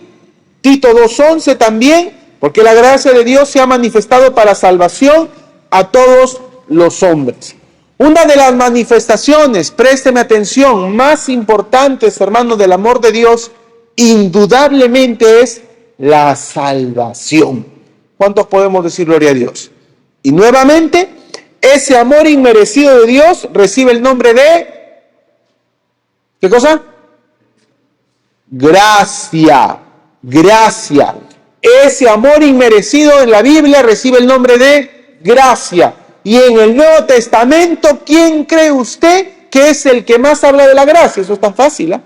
Tito 2:11 también, porque la gracia de Dios se ha manifestado para salvación a todos los hombres. Una de las manifestaciones, présteme atención, más importantes, hermanos, del amor de Dios, indudablemente es la salvación. ¿Cuántos podemos decir gloria a Dios? Y nuevamente, ese amor inmerecido de Dios recibe el nombre de, ¿qué cosa? Gracia, gracia. Ese amor inmerecido en la Biblia recibe el nombre de gracia. Y en el Nuevo Testamento, ¿quién cree usted que es el que más habla de la gracia? Eso es tan fácil, ¿eh?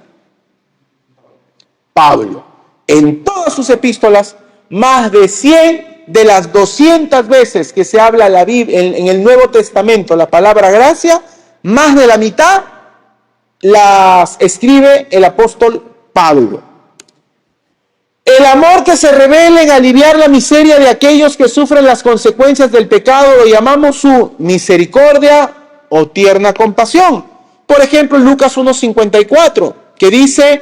Pablo. En todas sus epístolas, más de 100 de las 200 veces que se habla en el Nuevo Testamento la palabra gracia, más de la mitad las escribe el apóstol Pablo. El amor que se revela en aliviar la miseria de aquellos que sufren las consecuencias del pecado lo llamamos su misericordia o tierna compasión. Por ejemplo, Lucas 1:54, que dice,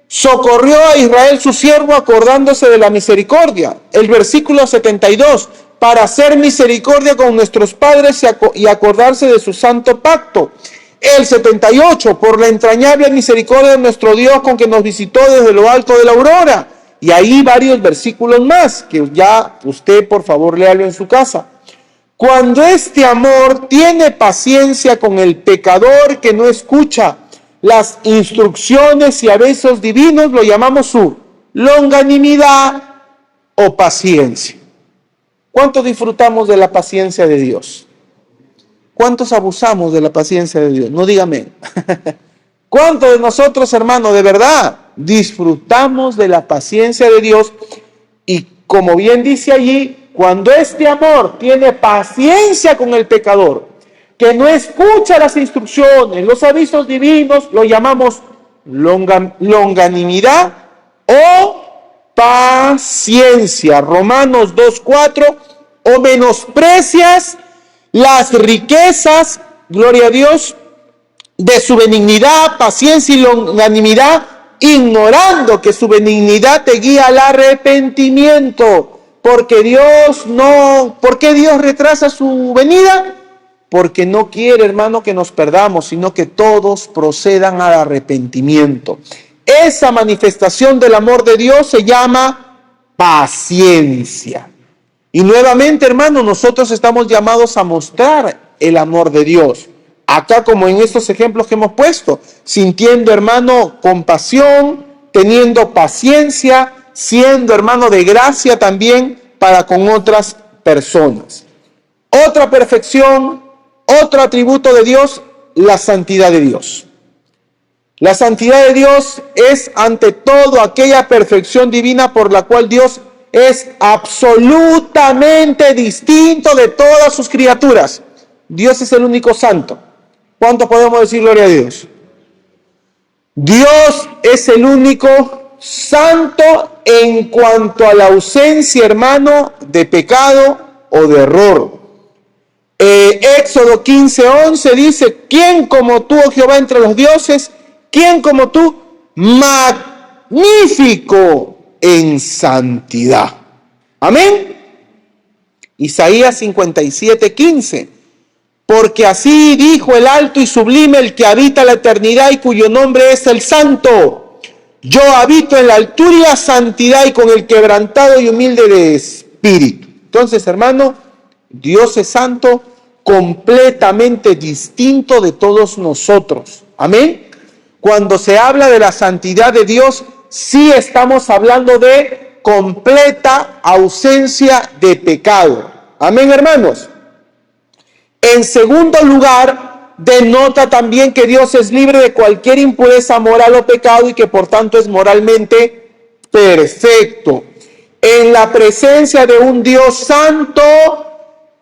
socorrió a Israel su siervo acordándose de la misericordia. El versículo 72, para hacer misericordia con nuestros padres y acordarse de su santo pacto. El 78, por la entrañable misericordia de nuestro Dios con que nos visitó desde lo alto de la aurora. Y ahí varios versículos más, que ya usted por favor léalo en su casa. Cuando este amor tiene paciencia con el pecador que no escucha las instrucciones y avisos divinos, lo llamamos su longanimidad o paciencia. ¿Cuánto disfrutamos de la paciencia de Dios? ¿Cuántos abusamos de la paciencia de Dios? No dígame. ¿Cuántos de nosotros, hermanos, de verdad disfrutamos de la paciencia de Dios? Y como bien dice allí, cuando este amor tiene paciencia con el pecador, que no escucha las instrucciones, los avisos divinos, lo llamamos longanimidad o la ciencia. Romanos 2:4, o menosprecias las riquezas, gloria a Dios, de su benignidad, paciencia y longanimidad, ignorando que su benignidad te guía al arrepentimiento. ¿Por qué Dios retrasa su venida? Porque no quiere, hermano, que nos perdamos, sino que todos procedan al arrepentimiento. Esa manifestación del amor de Dios se llama paciencia. Y nuevamente, hermano, nosotros estamos llamados a mostrar el amor de Dios. Acá, como en estos ejemplos que hemos puesto, sintiendo, hermano, compasión, teniendo paciencia, siendo, hermano, de gracia también para con otras personas. Otra perfección, otro atributo de Dios, la santidad de Dios. La santidad de Dios es ante todo aquella perfección divina por la cual Dios es absolutamente distinto de todas sus criaturas. Dios es el único santo. ¿Cuánto podemos decir gloria a Dios? Dios es el único santo en cuanto a la ausencia, hermano, de pecado o de error. Éxodo 15:11 dice: ¿quién como tú, oh Jehová, entre los dioses? ¿Quién como tú, magnífico en santidad? Amén. Isaías 57:15. Porque así dijo el alto y sublime, el que habita la eternidad y cuyo nombre es el Santo. Yo habito en la altura y la santidad y con el quebrantado y humilde de espíritu. Entonces, hermano, Dios es santo, completamente distinto de todos nosotros. Amén. Cuando se habla de la santidad de Dios, sí estamos hablando de completa ausencia de pecado. Amén, hermanos. En segundo lugar, denota también que Dios es libre de cualquier impureza moral o pecado y que por tanto es moralmente perfecto. En la presencia de un Dios santo,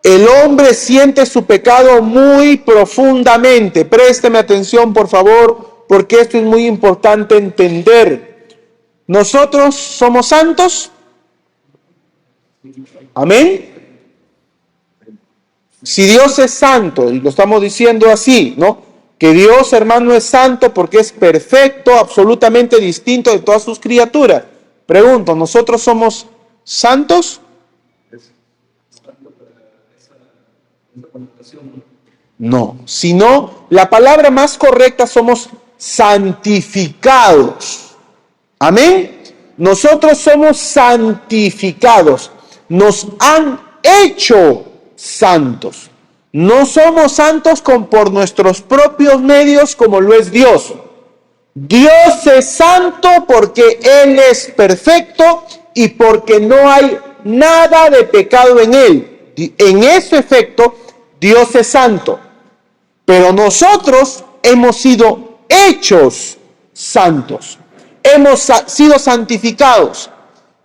el hombre siente su pecado muy profundamente. Présteme atención, por favor, porque esto es muy importante entender. ¿Nosotros somos santos? Amén. Si Dios es santo, y lo estamos diciendo así, ¿no? Que Dios, hermano, es santo porque es perfecto, absolutamente distinto de todas sus criaturas. Pregunto, ¿nosotros somos santos? No, sino la palabra más correcta, somos santificados. Amén. Nosotros somos santificados. Nos han hecho santos. No somos santos por nuestros propios medios como lo es Dios. Dios es santo porque Él es perfecto y porque no hay nada de pecado en Él. En ese efecto, Dios es santo. Pero nosotros hemos sido hechos santos. Hemos sido santificados.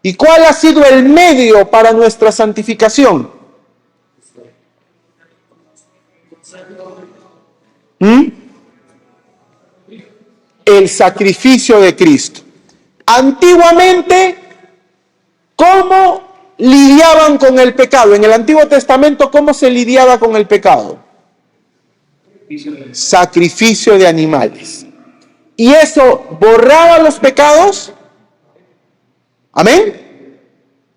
¿Y cuál ha sido el medio para nuestra santificación? El sacrificio de Cristo. Antiguamente, ¿cómo lidiaban con el pecado? En el Antiguo Testamento, ¿cómo se lidiaba con el pecado? Sacrificio de animales. ¿Y eso borraba los pecados? ¿Amén?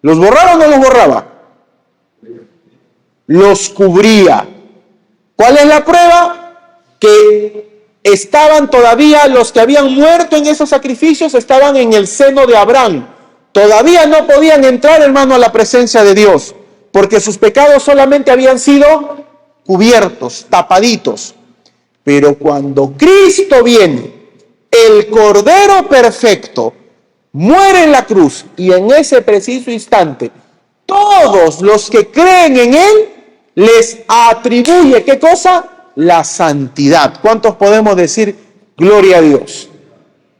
¿Los borraba o no los borraba? Los cubría. ¿Cuál es la prueba? Que estaban todavía, los que habían muerto en esos sacrificios, estaban en el seno de Abraham. Todavía no podían entrar, hermano, a la presencia de Dios, porque sus pecados solamente habían sido cubiertos, tapaditos. Pero cuando Cristo viene, el Cordero perfecto, muere en la cruz, y en ese preciso instante, todos los que creen en Él, les atribuye, ¿qué cosa? La santidad. ¿Cuántos podemos decir gloria a Dios?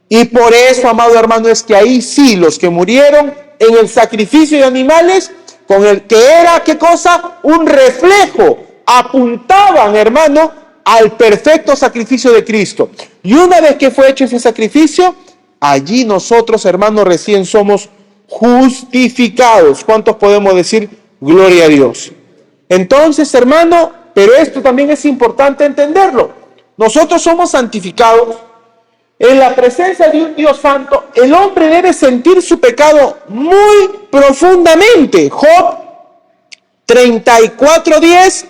Y por eso, amado hermano, es que ahí sí, los que murieron en el sacrificio de animales, con el que era, ¿qué cosa? Un reflejo, apuntaban, hermano, al perfecto sacrificio de Cristo. Y una vez que fue hecho ese sacrificio, allí nosotros, hermanos, recién somos justificados. ¿Cuántos podemos decir gloria a Dios? Entonces, hermano, pero esto también es importante entenderlo. Nosotros somos santificados. En la presencia de un Dios santo, el hombre debe sentir su pecado muy profundamente. Job 34:10.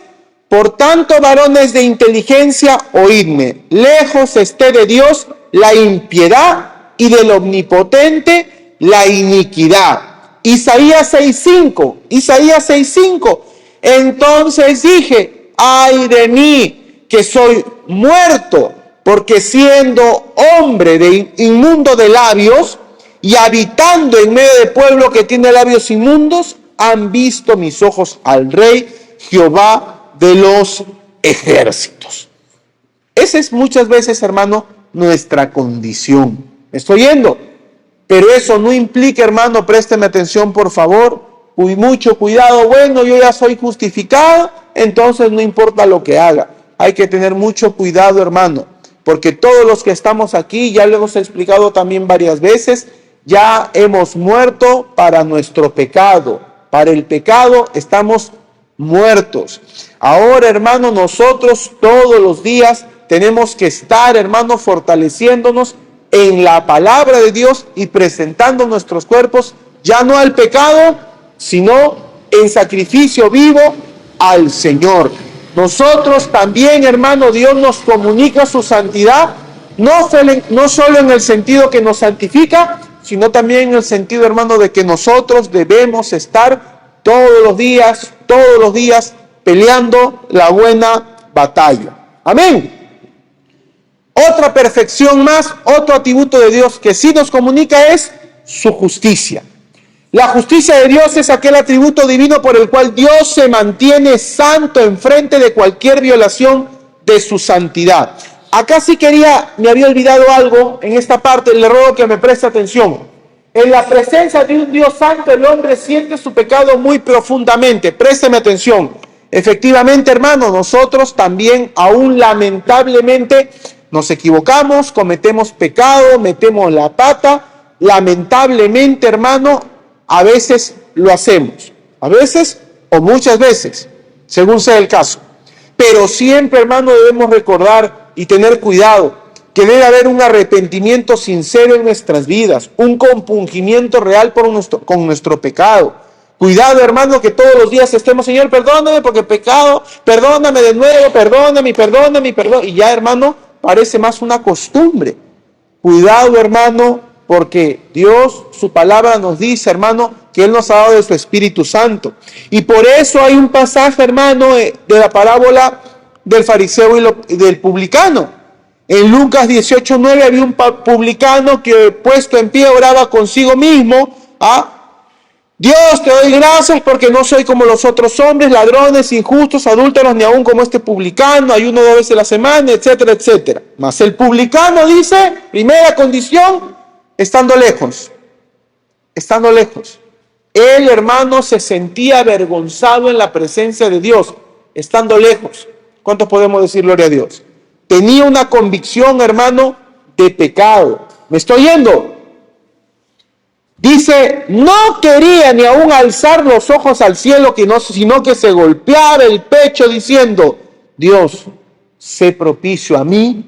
Por tanto, varones de inteligencia, oídme. Lejos esté de Dios la impiedad y del omnipotente la iniquidad. Isaías 6:5. Entonces dije, ay de mí, que soy muerto, porque siendo hombre de inmundo de labios y habitando en medio de pueblo que tiene labios inmundos, han visto mis ojos al Rey Jehová de los ejércitos. Esa es muchas veces, hermano, nuestra condición. ¿Me estoy yendo? Pero eso no implica, hermano, présteme atención, por favor, mucho cuidado. Bueno, yo ya soy justificado, entonces no importa lo que haga. Hay que tener mucho cuidado, hermano, porque todos los que estamos aquí, ya lo hemos explicado también varias veces, ya hemos muerto para nuestro pecado. Para el pecado estamos muertos. Ahora, hermano, nosotros todos los días tenemos que estar, hermano, fortaleciéndonos en la palabra de Dios y presentando nuestros cuerpos ya no al pecado, sino en sacrificio vivo al Señor. Nosotros también, hermano, Dios nos comunica su santidad, no solo en el sentido que nos santifica, sino también en el sentido, hermano, de que nosotros debemos estar todos los días, peleando la buena batalla. Amén. Otra perfección más, otro atributo de Dios que sí nos comunica es su justicia. La justicia de Dios es aquel atributo divino por el cual Dios se mantiene santo en frente de cualquier violación de su santidad. Acá sí me había olvidado algo en esta parte, le ruego que me preste atención. En la presencia de un Dios santo, el hombre siente su pecado muy profundamente. Présteme atención. Efectivamente, hermano, nosotros también, aún lamentablemente, nos equivocamos, cometemos pecado, metemos la pata. Lamentablemente, hermano, a veces lo hacemos. A veces o muchas veces, según sea el caso. Pero siempre, hermano, debemos recordar y tener cuidado que debe haber un arrepentimiento sincero en nuestras vidas, un compungimiento real con nuestro pecado. Cuidado, hermano, que todos los días estemos, Señor, perdóname porque pecado, perdóname de nuevo, perdóname, y ya, hermano, parece más una costumbre. Cuidado, hermano, porque Dios, su palabra nos dice, hermano, que Él nos ha dado de su Espíritu Santo. Y por eso hay un pasaje, hermano, de la parábola del fariseo y del publicano. En Lucas 18:9 había un publicano que, puesto en pie, oraba consigo mismo. Dios, te doy gracias porque no soy como los otros hombres, ladrones, injustos, adúlteros, ni aún como este publicano, ayuno 2 veces a la semana, etcétera, etcétera. Mas el publicano dice, primera condición, estando lejos. Él, hermano, se sentía avergonzado en la presencia de Dios, estando lejos. ¿Cuántos podemos decir gloria a Dios? Tenía una convicción, hermano, de pecado. ¿Me estoy yendo? Dice, no quería ni aún alzar los ojos al cielo, sino que se golpeaba el pecho diciendo, Dios, sé propicio a mí,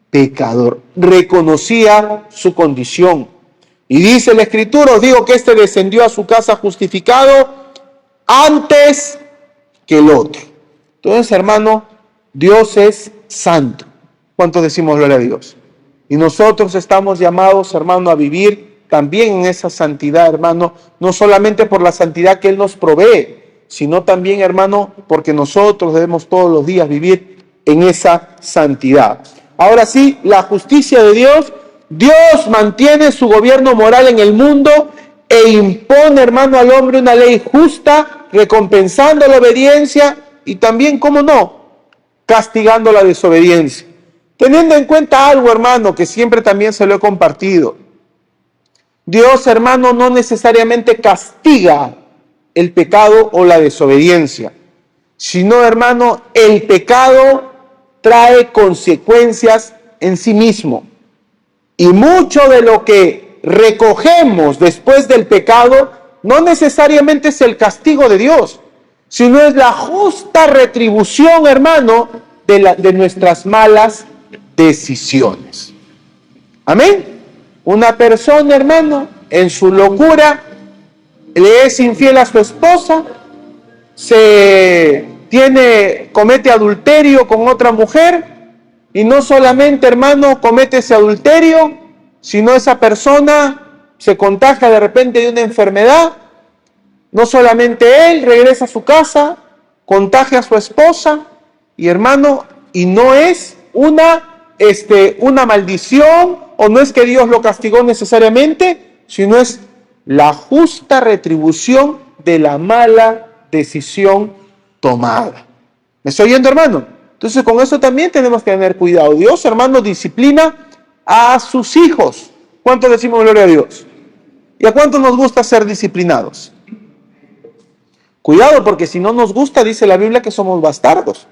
pecador. Reconocía su condición. Y dice la Escritura, os digo que este descendió a su casa justificado antes que el otro. Entonces, hermano, Dios es santo. ¿Cuántos decimos gloria a Dios? Y nosotros estamos llamados, hermano, a vivir también en esa santidad, hermano, no solamente por la santidad que Él nos provee, sino también, hermano, porque nosotros debemos todos los días vivir en esa santidad. Ahora sí, la justicia de Dios, Dios mantiene su gobierno moral en el mundo e impone, hermano, al hombre una ley justa, recompensando la obediencia y también, ¿cómo no?, castigando la desobediencia. Teniendo en cuenta algo, hermano, que siempre también se lo he compartido. Dios, hermano, no necesariamente castiga el pecado o la desobediencia, sino, hermano, el pecado trae consecuencias en sí mismo. Y mucho de lo que recogemos después del pecado no necesariamente es el castigo de Dios, sino es la justa retribución, hermano, de nuestras malas decisiones. Amén. Una persona, hermano, en su locura, le es infiel a su esposa, comete adulterio con otra mujer, y no solamente, hermano, comete ese adulterio, sino esa persona se contagia de repente de una enfermedad. No solamente él regresa a su casa, contagia a su esposa, y hermano, y no es una maldición, o no es que Dios lo castigó necesariamente, sino es la justa retribución de la mala decisión tomada. ¿Me estoy oyendo, hermano? Entonces con eso también tenemos que tener cuidado. Dios, hermano, disciplina a sus hijos. ¿Cuántos decimos gloria a Dios? ¿Y a cuántos nos gusta ser disciplinados? Cuidado, porque si no nos gusta, dice la Biblia que somos bastardos.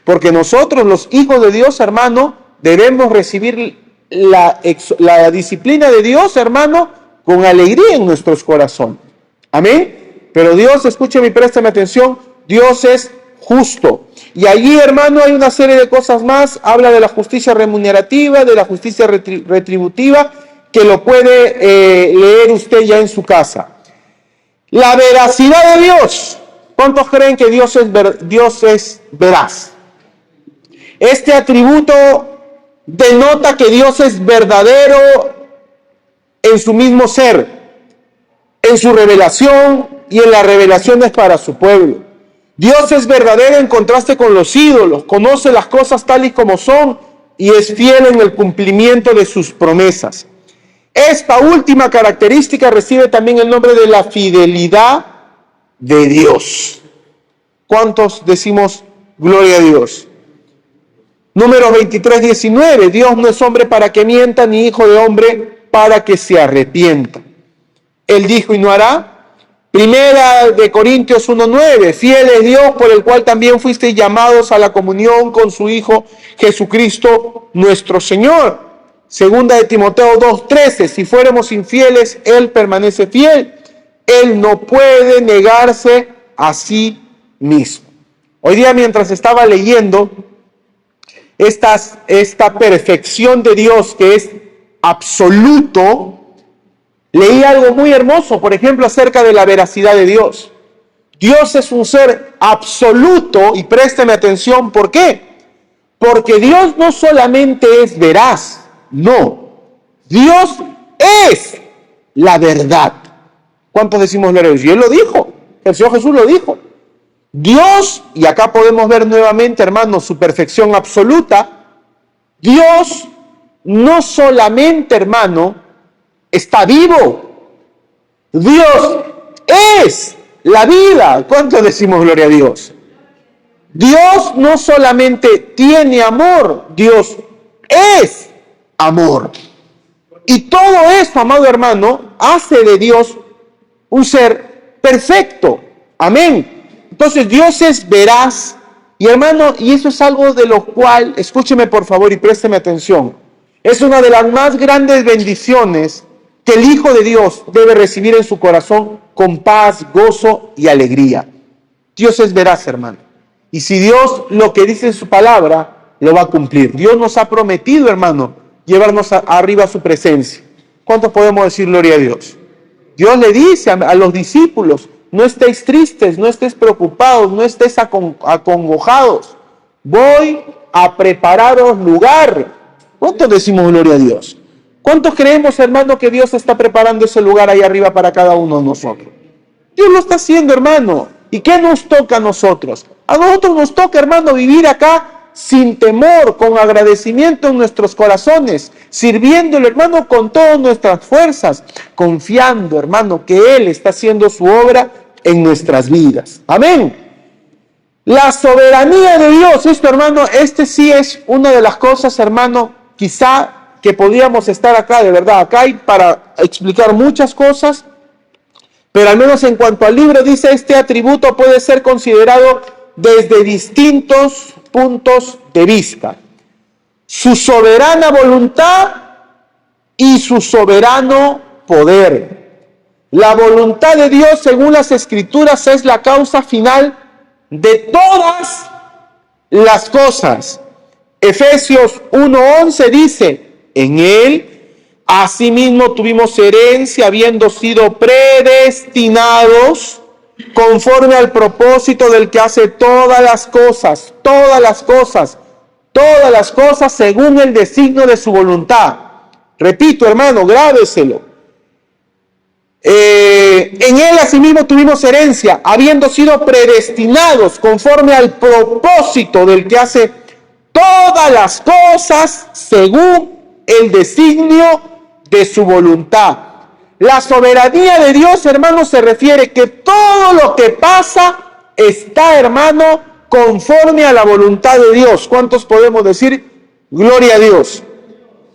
Porque nosotros, los hijos de Dios, hermano, debemos recibir la disciplina de Dios, hermano, con alegría en nuestros corazones. Amén. Pero Dios, escúcheme y préstame atención, Dios es justo. Y allí, hermano, hay una serie de cosas más. Habla de la justicia remunerativa, de la justicia retributiva, que lo puede leer usted ya en su casa. La veracidad de Dios. ¿Cuántos creen que Dios es veraz? Este atributo denota que Dios es verdadero en su mismo ser, en su revelación y en las revelaciones para su pueblo. Dios es verdadero en contraste con los ídolos, conoce las cosas tal y como son y es fiel en el cumplimiento de sus promesas. Esta última característica recibe también el nombre de la fidelidad de Dios. ¿Cuántos decimos gloria a Dios? Números 23:19. Dios no es hombre para que mienta, ni hijo de hombre para que se arrepienta. Él dijo y no hará. Primera de Corintios 1:9. Fiel es Dios, por el cual también fuisteis llamados a la comunión con su Hijo Jesucristo nuestro Señor. Segunda de Timoteo 2:13. Si fuéramos infieles, Él permanece fiel. Él no puede negarse a sí mismo. Hoy día, mientras estaba leyendo esta perfección de Dios que es absoluto, leí algo muy hermoso, por ejemplo, acerca de la veracidad de Dios. Dios es un ser absoluto, y présteme atención, ¿por qué? Porque Dios no solamente es veraz, no. Dios es la verdad. ¿Cuántos decimos gloria a Dios? Y Él lo dijo, el Señor Jesús lo dijo. Dios, y acá podemos ver nuevamente, hermanos, su perfección absoluta. Dios no solamente, hermano, está vivo. Dios es la vida. ¿Cuántos decimos gloria a Dios? Dios no solamente tiene amor, Dios es amor. Y todo esto, amado hermano, hace de Dios un ser perfecto. Amén. Entonces Dios es veraz. Y hermano, y eso es algo de lo cual, escúcheme por favor y présteme atención, es una de las más grandes bendiciones que el Hijo de Dios debe recibir en su corazón con paz, gozo y alegría. Dios es veraz, hermano. Y si Dios lo que dice en su palabra, lo va a cumplir. Dios nos ha prometido, hermano, llevarnos arriba a su presencia. ¿Cuántos podemos decir gloria a Dios? Dios le dice a los discípulos, no estéis tristes, no estéis preocupados, no estéis acongojados. Voy a prepararos lugar. ¿Cuántos decimos gloria a Dios? ¿Cuántos creemos, hermano, que Dios está preparando ese lugar ahí arriba para cada uno de nosotros? Dios lo está haciendo, hermano. ¿Y qué nos toca a nosotros? A nosotros nos toca, hermano, vivir acá sin temor, con agradecimiento en nuestros corazones, sirviéndole, hermano, con todas nuestras fuerzas, confiando, hermano, que Él está haciendo su obra en nuestras vidas. Amén. La soberanía de Dios, esto, hermano, sí es una de las cosas, hermano, quizá que podríamos estar acá, de verdad, acá hay para explicar muchas cosas, pero al menos en cuanto al libro dice, este atributo puede ser considerado desde distintos puntos de vista. Su soberana voluntad y su soberano poder. La voluntad de Dios, según las Escrituras, es la causa final de todas las cosas. Efesios 1:11 dice, en Él asimismo tuvimos herencia, habiendo sido predestinados conforme al propósito del que hace todas las cosas según el designio de su voluntad. Repito, hermano, grábeselo. En Él asimismo tuvimos herencia, habiendo sido predestinados conforme al propósito del que hace todas las cosas según el designio de su voluntad. La soberanía de Dios, hermano, se refiere que todo lo que pasa está, hermano, conforme a la voluntad de Dios. ¿Cuántos podemos decir gloria a Dios?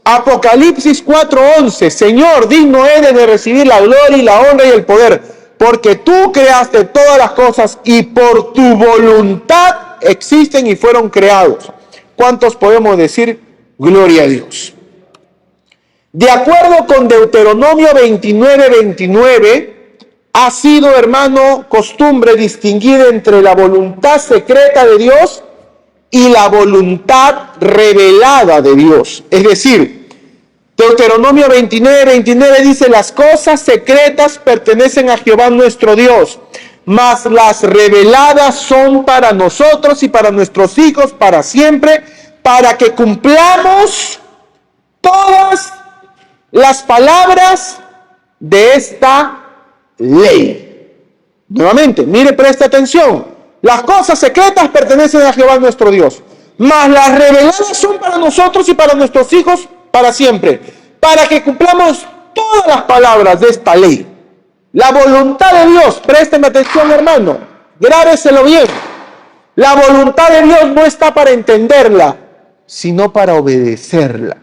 Apocalipsis 4:11, Señor, digno eres de recibir la gloria y la honra y el poder, porque tú creaste todas las cosas y por tu voluntad existen y fueron creados. ¿Cuántos podemos decir gloria a Dios? De acuerdo con Deuteronomio 29:29, ha sido, hermano, costumbre distinguir entre la voluntad secreta de Dios y la voluntad revelada de Dios. Es decir, Deuteronomio 29:29 dice, las cosas secretas pertenecen a Jehová nuestro Dios, mas las reveladas son para nosotros y para nuestros hijos para siempre, para que cumplamos todas las palabras de esta ley. Nuevamente, mire, preste atención. Las cosas secretas pertenecen a Jehová nuestro Dios, mas las reveladas son para nosotros y para nuestros hijos para siempre, para que cumplamos todas las palabras de esta ley. La voluntad de Dios, présteme atención, hermano, grábeselo bien. La voluntad de Dios no está para entenderla, sino para obedecerla.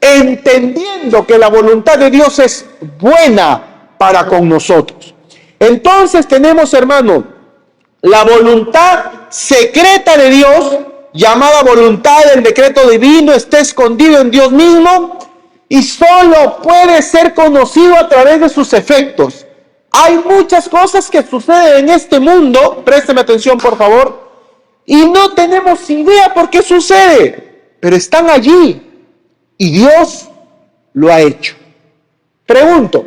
Entendiendo que la voluntad de Dios es buena para con nosotros. Entonces tenemos, hermano, la voluntad secreta de Dios, llamada voluntad del decreto divino, está escondido en Dios mismo y solo puede ser conocido a través de sus efectos. Hay muchas cosas que suceden en este mundo, présteme atención por favor, y no tenemos idea por qué sucede, pero están allí. Y Dios lo ha hecho. Pregunto,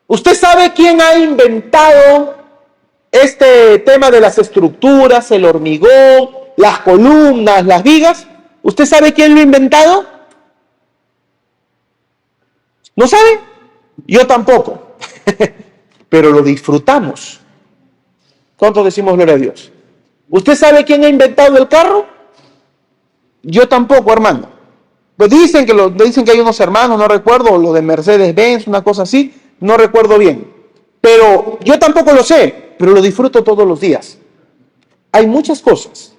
¿usted sabe quién ha inventado este tema de las estructuras, el hormigón, las columnas, las vigas? ¿Usted sabe quién lo ha inventado? ¿No sabe? Yo tampoco. Pero lo disfrutamos. ¿Cuántos decimos gloria a Dios? ¿Usted sabe quién ha inventado el carro? Yo tampoco, hermano. Pues dicen que hay unos hermanos, no recuerdo, lo de Mercedes-Benz, una cosa así, no recuerdo bien. Pero yo tampoco lo sé, pero lo disfruto todos los días. Hay muchas cosas,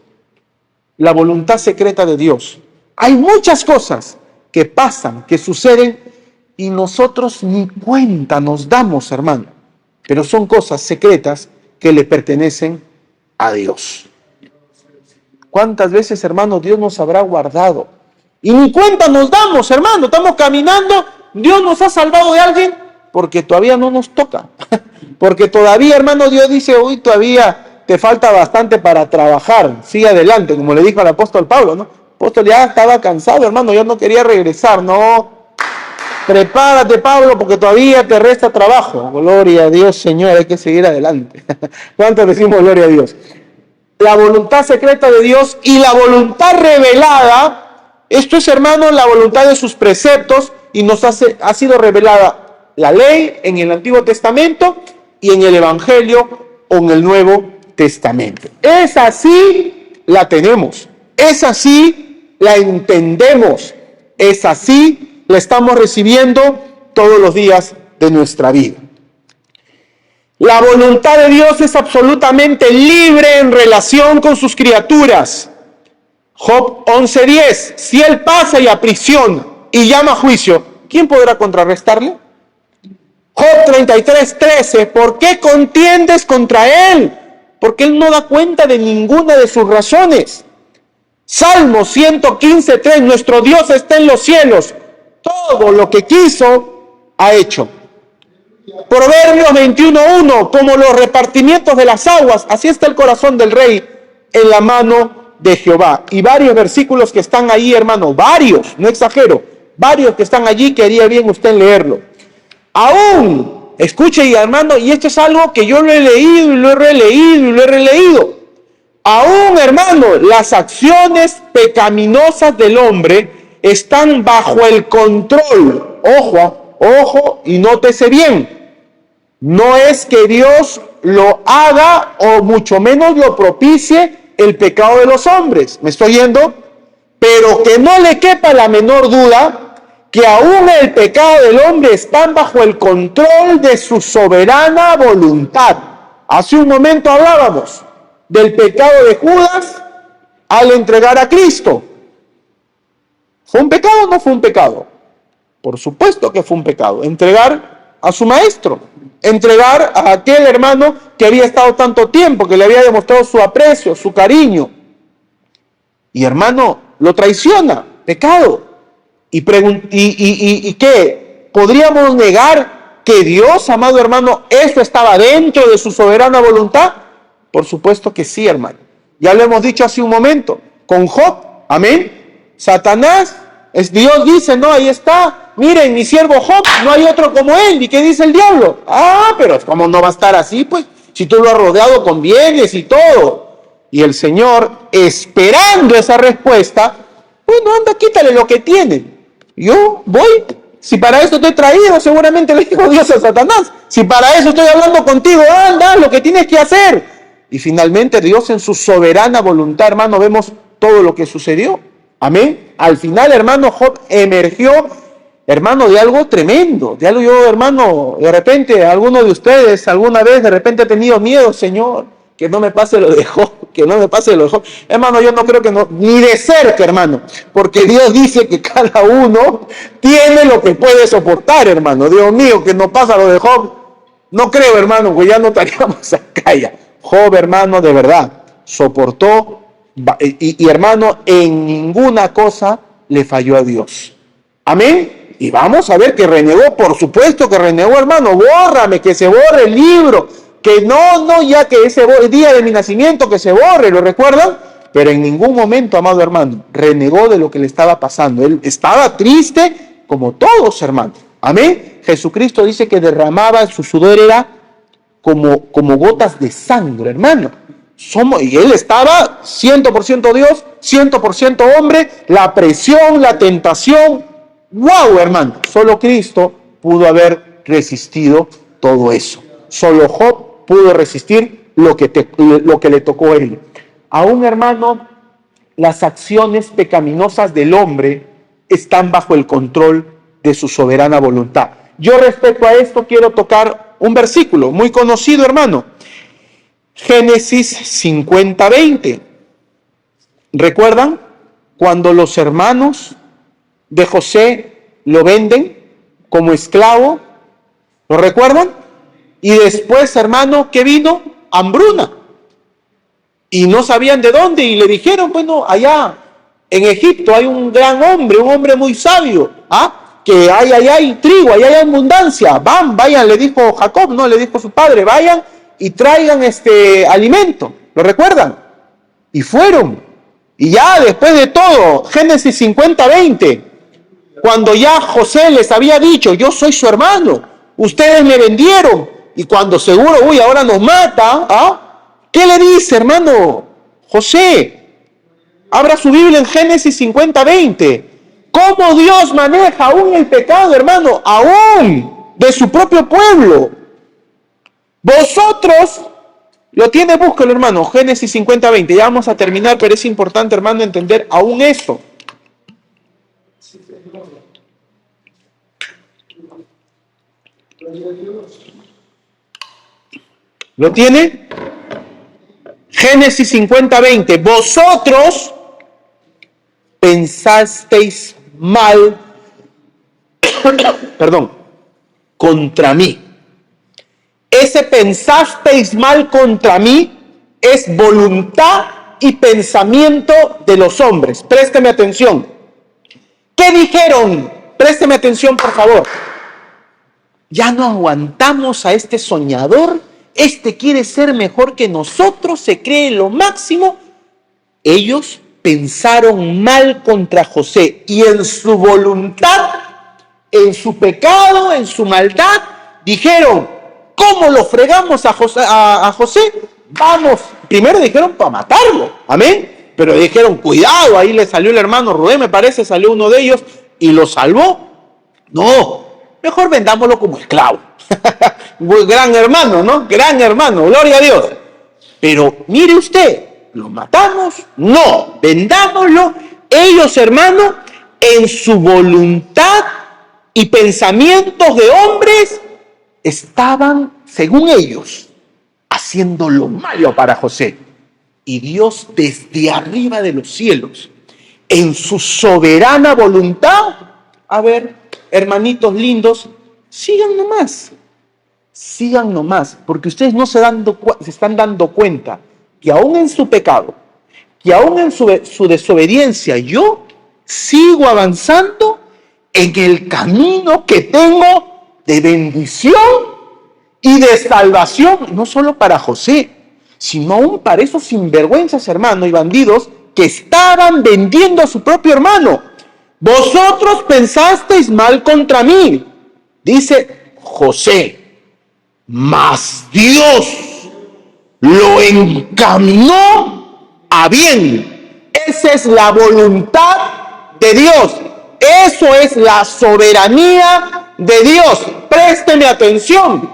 la voluntad secreta de Dios. Hay muchas cosas que pasan, que suceden y nosotros ni cuenta nos damos, hermano. Pero son cosas secretas que le pertenecen a Dios. ¿Cuántas veces, hermano, Dios nos habrá guardado? Y ni cuenta nos damos, hermano. Estamos caminando, Dios nos ha salvado de alguien porque todavía no nos toca. Porque todavía, hermano, Dios dice, uy, todavía te falta bastante para trabajar. Sigue adelante, como le dijo al apóstol Pablo, ¿no? El apóstol ya estaba cansado, hermano, ya no quería regresar, no. Prepárate, Pablo, porque todavía te resta trabajo. Gloria a Dios, Señor, hay que seguir adelante. ¿Cuántos decimos gloria a Dios? La voluntad secreta de Dios y la voluntad revelada, esto es, hermano, la voluntad de sus preceptos y ha sido revelada la ley en el Antiguo Testamento y en el Evangelio o en el Nuevo Testamento. Es así, la tenemos, es así, la entendemos, es así, la estamos recibiendo todos los días de nuestra vida. La voluntad de Dios es absolutamente libre en relación con sus criaturas. Job 11:10, si él pasa y aprisiona y llama a juicio, ¿quién podrá contrarrestarle? Job 33:13, ¿por qué contiendes contra él? Porque él no da cuenta de ninguna de sus razones. Salmo 115:3, nuestro Dios está en los cielos, todo lo que quiso ha hecho. Proverbios 21:1, como los repartimientos de las aguas, así está el corazón del rey en la mano de Jehová. Y varios versículos que están ahí, hermano, varios, no exagero, varios que están allí que haría bien usted leerlo. Aún, escuche, y hermano, y esto es algo que yo lo he leído y lo he releído y lo he releído. Aún, hermano, las acciones pecaminosas del hombre están bajo el control. Ojo, y nótese bien. No es que Dios lo haga o mucho menos lo propicie el pecado de los hombres. ¿Me estoy yendo? Pero que no le quepa la menor duda que aún el pecado del hombre está bajo el control de su soberana voluntad. Hace un momento hablábamos del pecado de Judas al entregar a Cristo. ¿Fue un pecado o no fue un pecado? Por supuesto que fue un pecado. Entregar a su maestro, entregar a aquel hermano que había estado tanto tiempo, que le había demostrado su aprecio, su cariño. Y hermano, lo traiciona, pecado. ¿Y qué? ¿Podríamos negar que Dios, amado hermano, eso estaba dentro de su soberana voluntad? Por supuesto que sí, hermano. Ya lo hemos dicho hace un momento, con Job, amén. Satanás, Dios dice, no, ahí está, miren, mi siervo Job, no hay otro como él. ¿Y qué dice el diablo? Pero ¿cómo no va a estar así? Pues, si tú lo has rodeado con bienes y todo. Y el Señor, esperando esa respuesta, bueno, anda, quítale lo que tiene. Yo voy, si para eso te he traído, seguramente le dijo Dios a Satanás, si para eso estoy hablando contigo, anda, lo que tienes que hacer. Y finalmente Dios en su soberana voluntad, hermano, vemos todo lo que sucedió. Amén. Al final, hermano, Job emergió, hermano, de algo tremendo, de algo yo, hermano, de repente, alguno de ustedes alguna vez de repente ha tenido miedo, Señor, que no me pase lo de Job, que no me pase lo de Job. Hermano, yo no creo que no, ni de cerca, hermano, porque Dios dice que cada uno tiene lo que puede soportar, hermano. Dios mío, que no pasa lo de Job. No creo, hermano, que ya no estaríamos acá ya. Job, hermano, de verdad, soportó y hermano, en ninguna cosa le falló a Dios. Amén. Y vamos a ver que renegó, por supuesto que renegó, hermano. Bórrame, que se borre el libro. Que no, ya que ese día de mi nacimiento, que se borre, ¿lo recuerdan? Pero en ningún momento, amado hermano, renegó de lo que le estaba pasando. Él estaba triste como todos, hermano. Amén. Jesucristo dice que derramaba su sudor, era como gotas de sangre, hermano. Y él estaba 100% Dios, 100% hombre, la presión, la tentación. ¡Wow, hermano! Solo Cristo pudo haber resistido todo eso. Solo Job pudo resistir lo que le tocó a él. Aún, hermano, las acciones pecaminosas del hombre están bajo el control de su soberana voluntad. Yo respecto a esto quiero tocar un versículo muy conocido, hermano. Génesis 50:20. ¿Recuerdan cuando los hermanos de José lo venden como esclavo? ¿Lo recuerdan? Y después, hermano, ¿qué vino? Hambruna. Y no sabían de dónde. Y le dijeron, bueno, allá en Egipto hay un gran hombre, un hombre muy sabio. Que hay trigo, allá hay abundancia. Vayan, le dijo Jacob, no, le dijo su padre, vayan y traigan alimento. ¿Lo recuerdan? Y fueron. Y ya después de todo, Génesis 50:20, cuando ya José les había dicho, yo soy su hermano, ustedes me vendieron, y cuando seguro, ahora nos mata, ¿qué le dice, hermano José? Abra su Biblia en Génesis 50:20. ¿Cómo Dios maneja aún el pecado, hermano? Aún de su propio pueblo. Vosotros, lo tiene, búscalo, hermano, Génesis 50:20. Ya vamos a terminar, pero es importante, hermano, entender aún esto. ¿Lo tiene? Génesis 50:20. Vosotros pensasteis mal, contra mí. Ese pensasteis mal contra mí es voluntad y pensamiento de los hombres. Présteme atención. ¿Qué dijeron? Présteme atención, por favor. Ya no aguantamos a este soñador. Este quiere ser mejor que nosotros, se cree lo máximo. Ellos pensaron mal contra José y en su voluntad, en su pecado, en su maldad, dijeron, ¿cómo lo fregamos a José? Vamos, primero dijeron para matarlo, amén, pero dijeron, cuidado, ahí le salió el hermano Rubén, me parece, salió uno de ellos y lo salvó. No, mejor vendámoslo como esclavo. Gran hermano, ¿no? Gran hermano, gloria a Dios. Pero mire usted, ¿lo matamos? No, vendámoslo. Ellos, hermano, en su voluntad y pensamientos de hombres, estaban, según ellos, haciendo lo malo para José. Y Dios desde arriba de los cielos, en su soberana voluntad, a ver, hermanitos lindos, sigan nomás, porque ustedes no se están dando cuenta que aún en su pecado, que aún en su desobediencia, yo sigo avanzando en el camino que tengo de bendición y de salvación, no solo para José, sino aún para esos sinvergüenzas, hermanos, y bandidos que estaban vendiendo a su propio hermano. Vosotros pensasteis mal contra mí, dice José, mas Dios lo encaminó a bien. Esa es la voluntad de Dios. Eso es la soberanía de Dios. Présteme atención.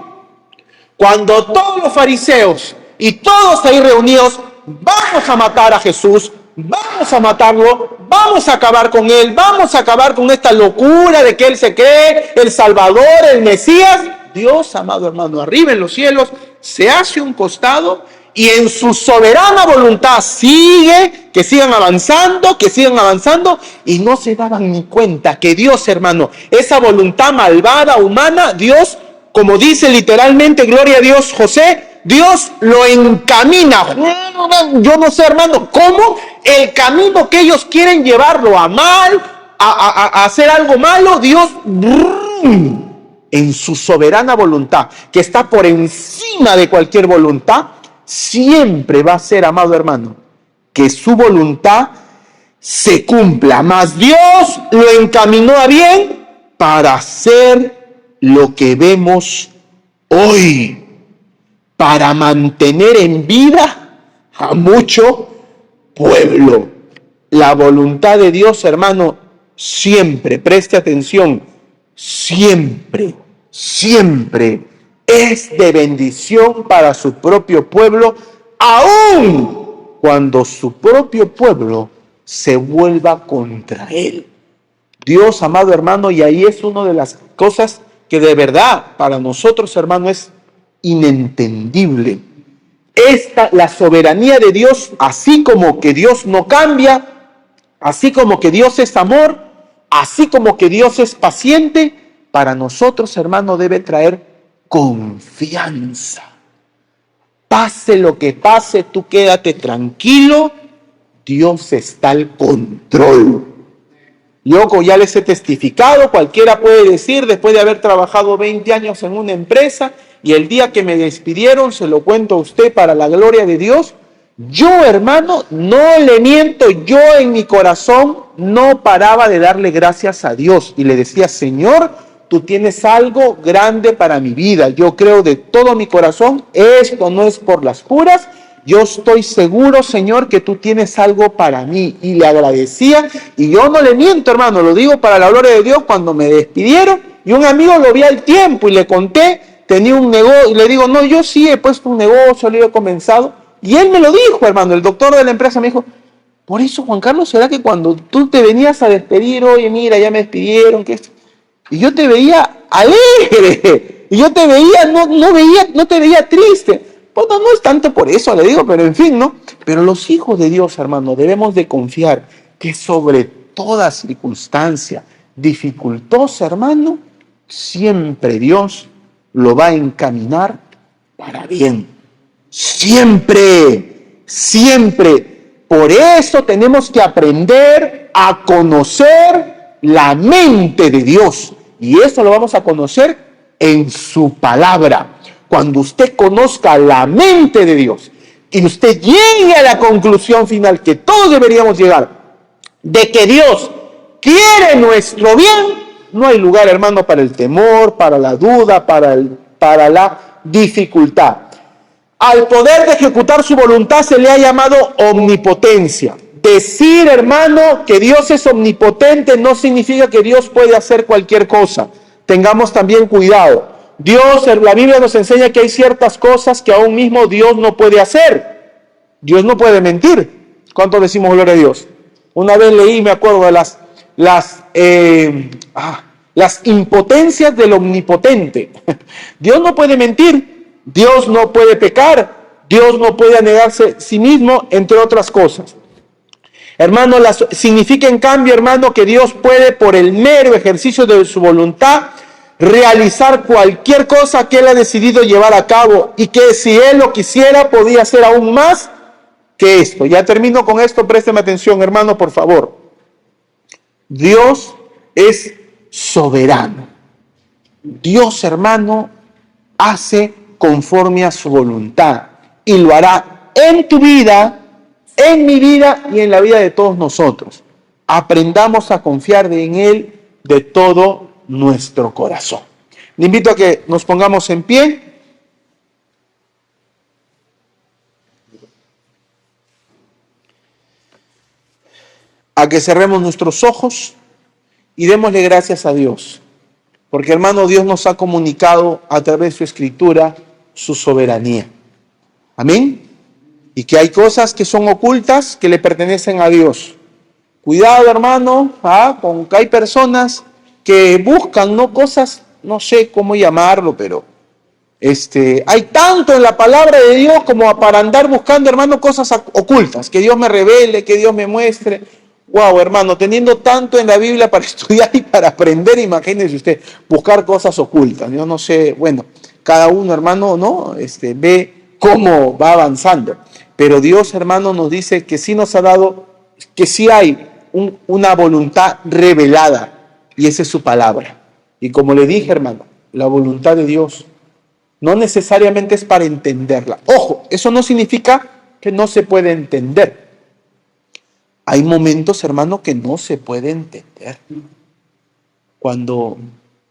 Cuando todos los fariseos y todos ahí reunidos, vamos a matar a Jesús, vamos a matarlo, vamos a acabar con él, vamos a acabar con esta locura de que él se cree el Salvador, el Mesías. Dios, amado hermano, arriba en los cielos, se hace un costado y en su soberana voluntad que sigan avanzando y no se daban ni cuenta que Dios, hermano, esa voluntad malvada, humana, Dios, como dice literalmente, gloria a Dios, José, Dios lo encamina. Yo no sé, hermano, cómo el camino que ellos quieren llevarlo a mal, a hacer algo malo, Dios, en su soberana voluntad, que está por encima de cualquier voluntad, siempre va a ser, amado hermano, que su voluntad se cumpla. Mas Dios lo encaminó a bien para hacer lo que vemos hoy, para mantener en vida a mucho pueblo. La voluntad de Dios, hermano, siempre, preste atención, siempre es de bendición para su propio pueblo, aun cuando su propio pueblo se vuelva contra él. Dios, amado hermano, y ahí es una de las cosas que de verdad para nosotros, hermano, es inentendible. La soberanía de Dios, así como que Dios no cambia, así como que Dios es amor, así como que Dios es paciente, para nosotros, hermano, debe traer confianza. Pase lo que pase, tú quédate tranquilo, Dios está al control. Yo, como ya les he testificado, cualquiera puede decir, después de haber trabajado 20 años en una empresa, y el día que me despidieron, se lo cuento a usted para la gloria de Dios, yo, hermano, no le miento, yo en mi corazón no paraba de darle gracias a Dios, y le decía, Señor, tú tienes algo grande para mi vida, yo creo de todo mi corazón, esto no es por las puras, yo estoy seguro, Señor, que tú tienes algo para mí. Y le agradecía, y yo no le miento, hermano, lo digo para la gloria de Dios, cuando me despidieron, y un amigo lo vi al tiempo, y le conté, tenía un negocio, y le digo, no, yo sí he puesto un negocio, lo he comenzado, y él me lo dijo, hermano, el doctor de la empresa me dijo, por eso, Juan Carlos, ¿será que cuando tú te venías a despedir, oye, mira, ya me despidieron, que esto? Y yo te veía alegre, y yo te veía, no te veía triste. Pues no es tanto por eso, le digo, pero en fin, ¿no? Pero los hijos de Dios, hermano, debemos de confiar que sobre toda circunstancia dificultosa, hermano, siempre Dios lo va a encaminar para bien. Siempre Por eso tenemos que aprender a conocer la mente de Dios. Y eso lo vamos a conocer en su palabra. Cuando usted conozca la mente de Dios y usted llegue a la conclusión final que todos deberíamos llegar, de que Dios quiere nuestro bien, no hay lugar, hermano, para el temor, para la duda, para la dificultad. Al poder de ejecutar su voluntad se le ha llamado omnipotencia. Decir, hermano, que Dios es omnipotente no significa que Dios puede hacer cualquier cosa. Tengamos también cuidado. La Biblia nos enseña que hay ciertas cosas que aún mismo Dios no puede hacer. Dios no puede mentir. ¿Cuántos decimos gloria a Dios? Una vez leí, me acuerdo de las impotencias del omnipotente. Dios no puede mentir, Dios no puede pecar, Dios no puede anegarse a sí mismo, entre otras cosas. Hermano, significa en cambio, hermano, que Dios puede, por el mero ejercicio de su voluntad, realizar cualquier cosa que Él ha decidido llevar a cabo, y que si Él lo quisiera, podía hacer aún más que esto. Ya termino con esto, présteme atención, hermano, por favor. Dios es soberano. Dios, hermano, hace conforme a su voluntad y lo hará en tu vida, en mi vida y en la vida de todos nosotros. Aprendamos a confiar en Él de todo nuestro corazón. Le invito a que nos pongamos en pie. A que cerremos nuestros ojos y démosle gracias a Dios. Porque, hermano, Dios nos ha comunicado a través de su Escritura su soberanía. Amén. Y que hay cosas que son ocultas que le pertenecen a Dios. Cuidado, hermano, con que hay personas que buscan, ¿no?, cosas, no sé cómo llamarlo, pero hay tanto en la palabra de Dios como para andar buscando, hermano, cosas ocultas. Que Dios me revele, que Dios me muestre. Wow, hermano, teniendo tanto en la Biblia para estudiar y para aprender, imagínese usted, buscar cosas ocultas. Yo no sé, bueno, cada uno, hermano, ¿no? Ve cómo va avanzando. Pero Dios, hermano, nos dice que sí nos ha dado, que sí hay una voluntad revelada, y esa es su palabra. Y como le dije, hermano, la voluntad de Dios no necesariamente es para entenderla. Ojo, eso no significa que no se puede entender. Hay momentos, hermano, que no se puede entender. Cuando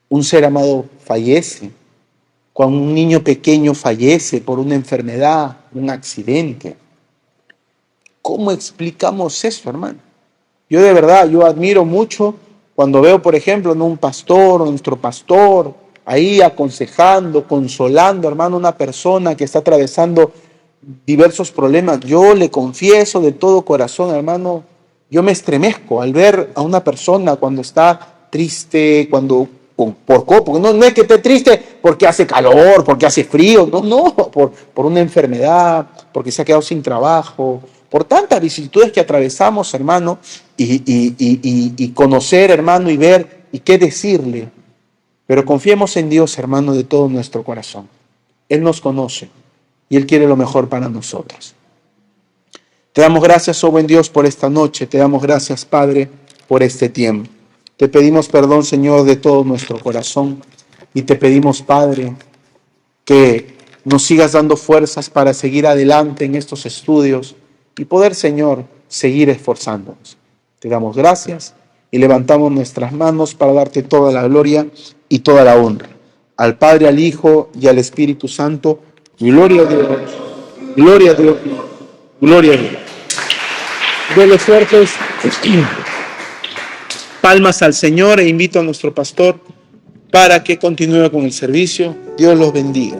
un ser amado fallece, cuando un niño pequeño fallece por una enfermedad, un accidente. ¿Cómo explicamos eso, hermano? Yo de verdad, yo admiro mucho cuando veo, por ejemplo, un pastor, nuestro pastor, ahí aconsejando, consolando, hermano, una persona que está atravesando diversos problemas. Yo le confieso de todo corazón, hermano, yo me estremezco al ver a una persona cuando está triste, porque no es que esté triste porque hace calor, porque hace frío, no, por una enfermedad, porque se ha quedado sin trabajo, por tantas vicisitudes que atravesamos, hermano, y conocer, hermano, y ver, y qué decirle. Pero confiemos en Dios, hermano, de todo nuestro corazón. Él nos conoce y Él quiere lo mejor para nosotros. Te damos gracias, oh buen Dios, por esta noche. Te damos gracias, Padre, por este tiempo. Te pedimos perdón, Señor, de todo nuestro corazón. Y te pedimos, Padre, que nos sigas dando fuerzas para seguir adelante en estos estudios y poder, Señor, seguir esforzándonos. Te damos gracias y levantamos nuestras manos para darte toda la gloria y toda la honra. Al Padre, al Hijo y al Espíritu Santo. Gloria a Dios. Gloria a Dios. Gloria a Dios. Buenos fuertes. Palmas al Señor e invito a nuestro pastor para que continúe con el servicio. Dios los bendiga.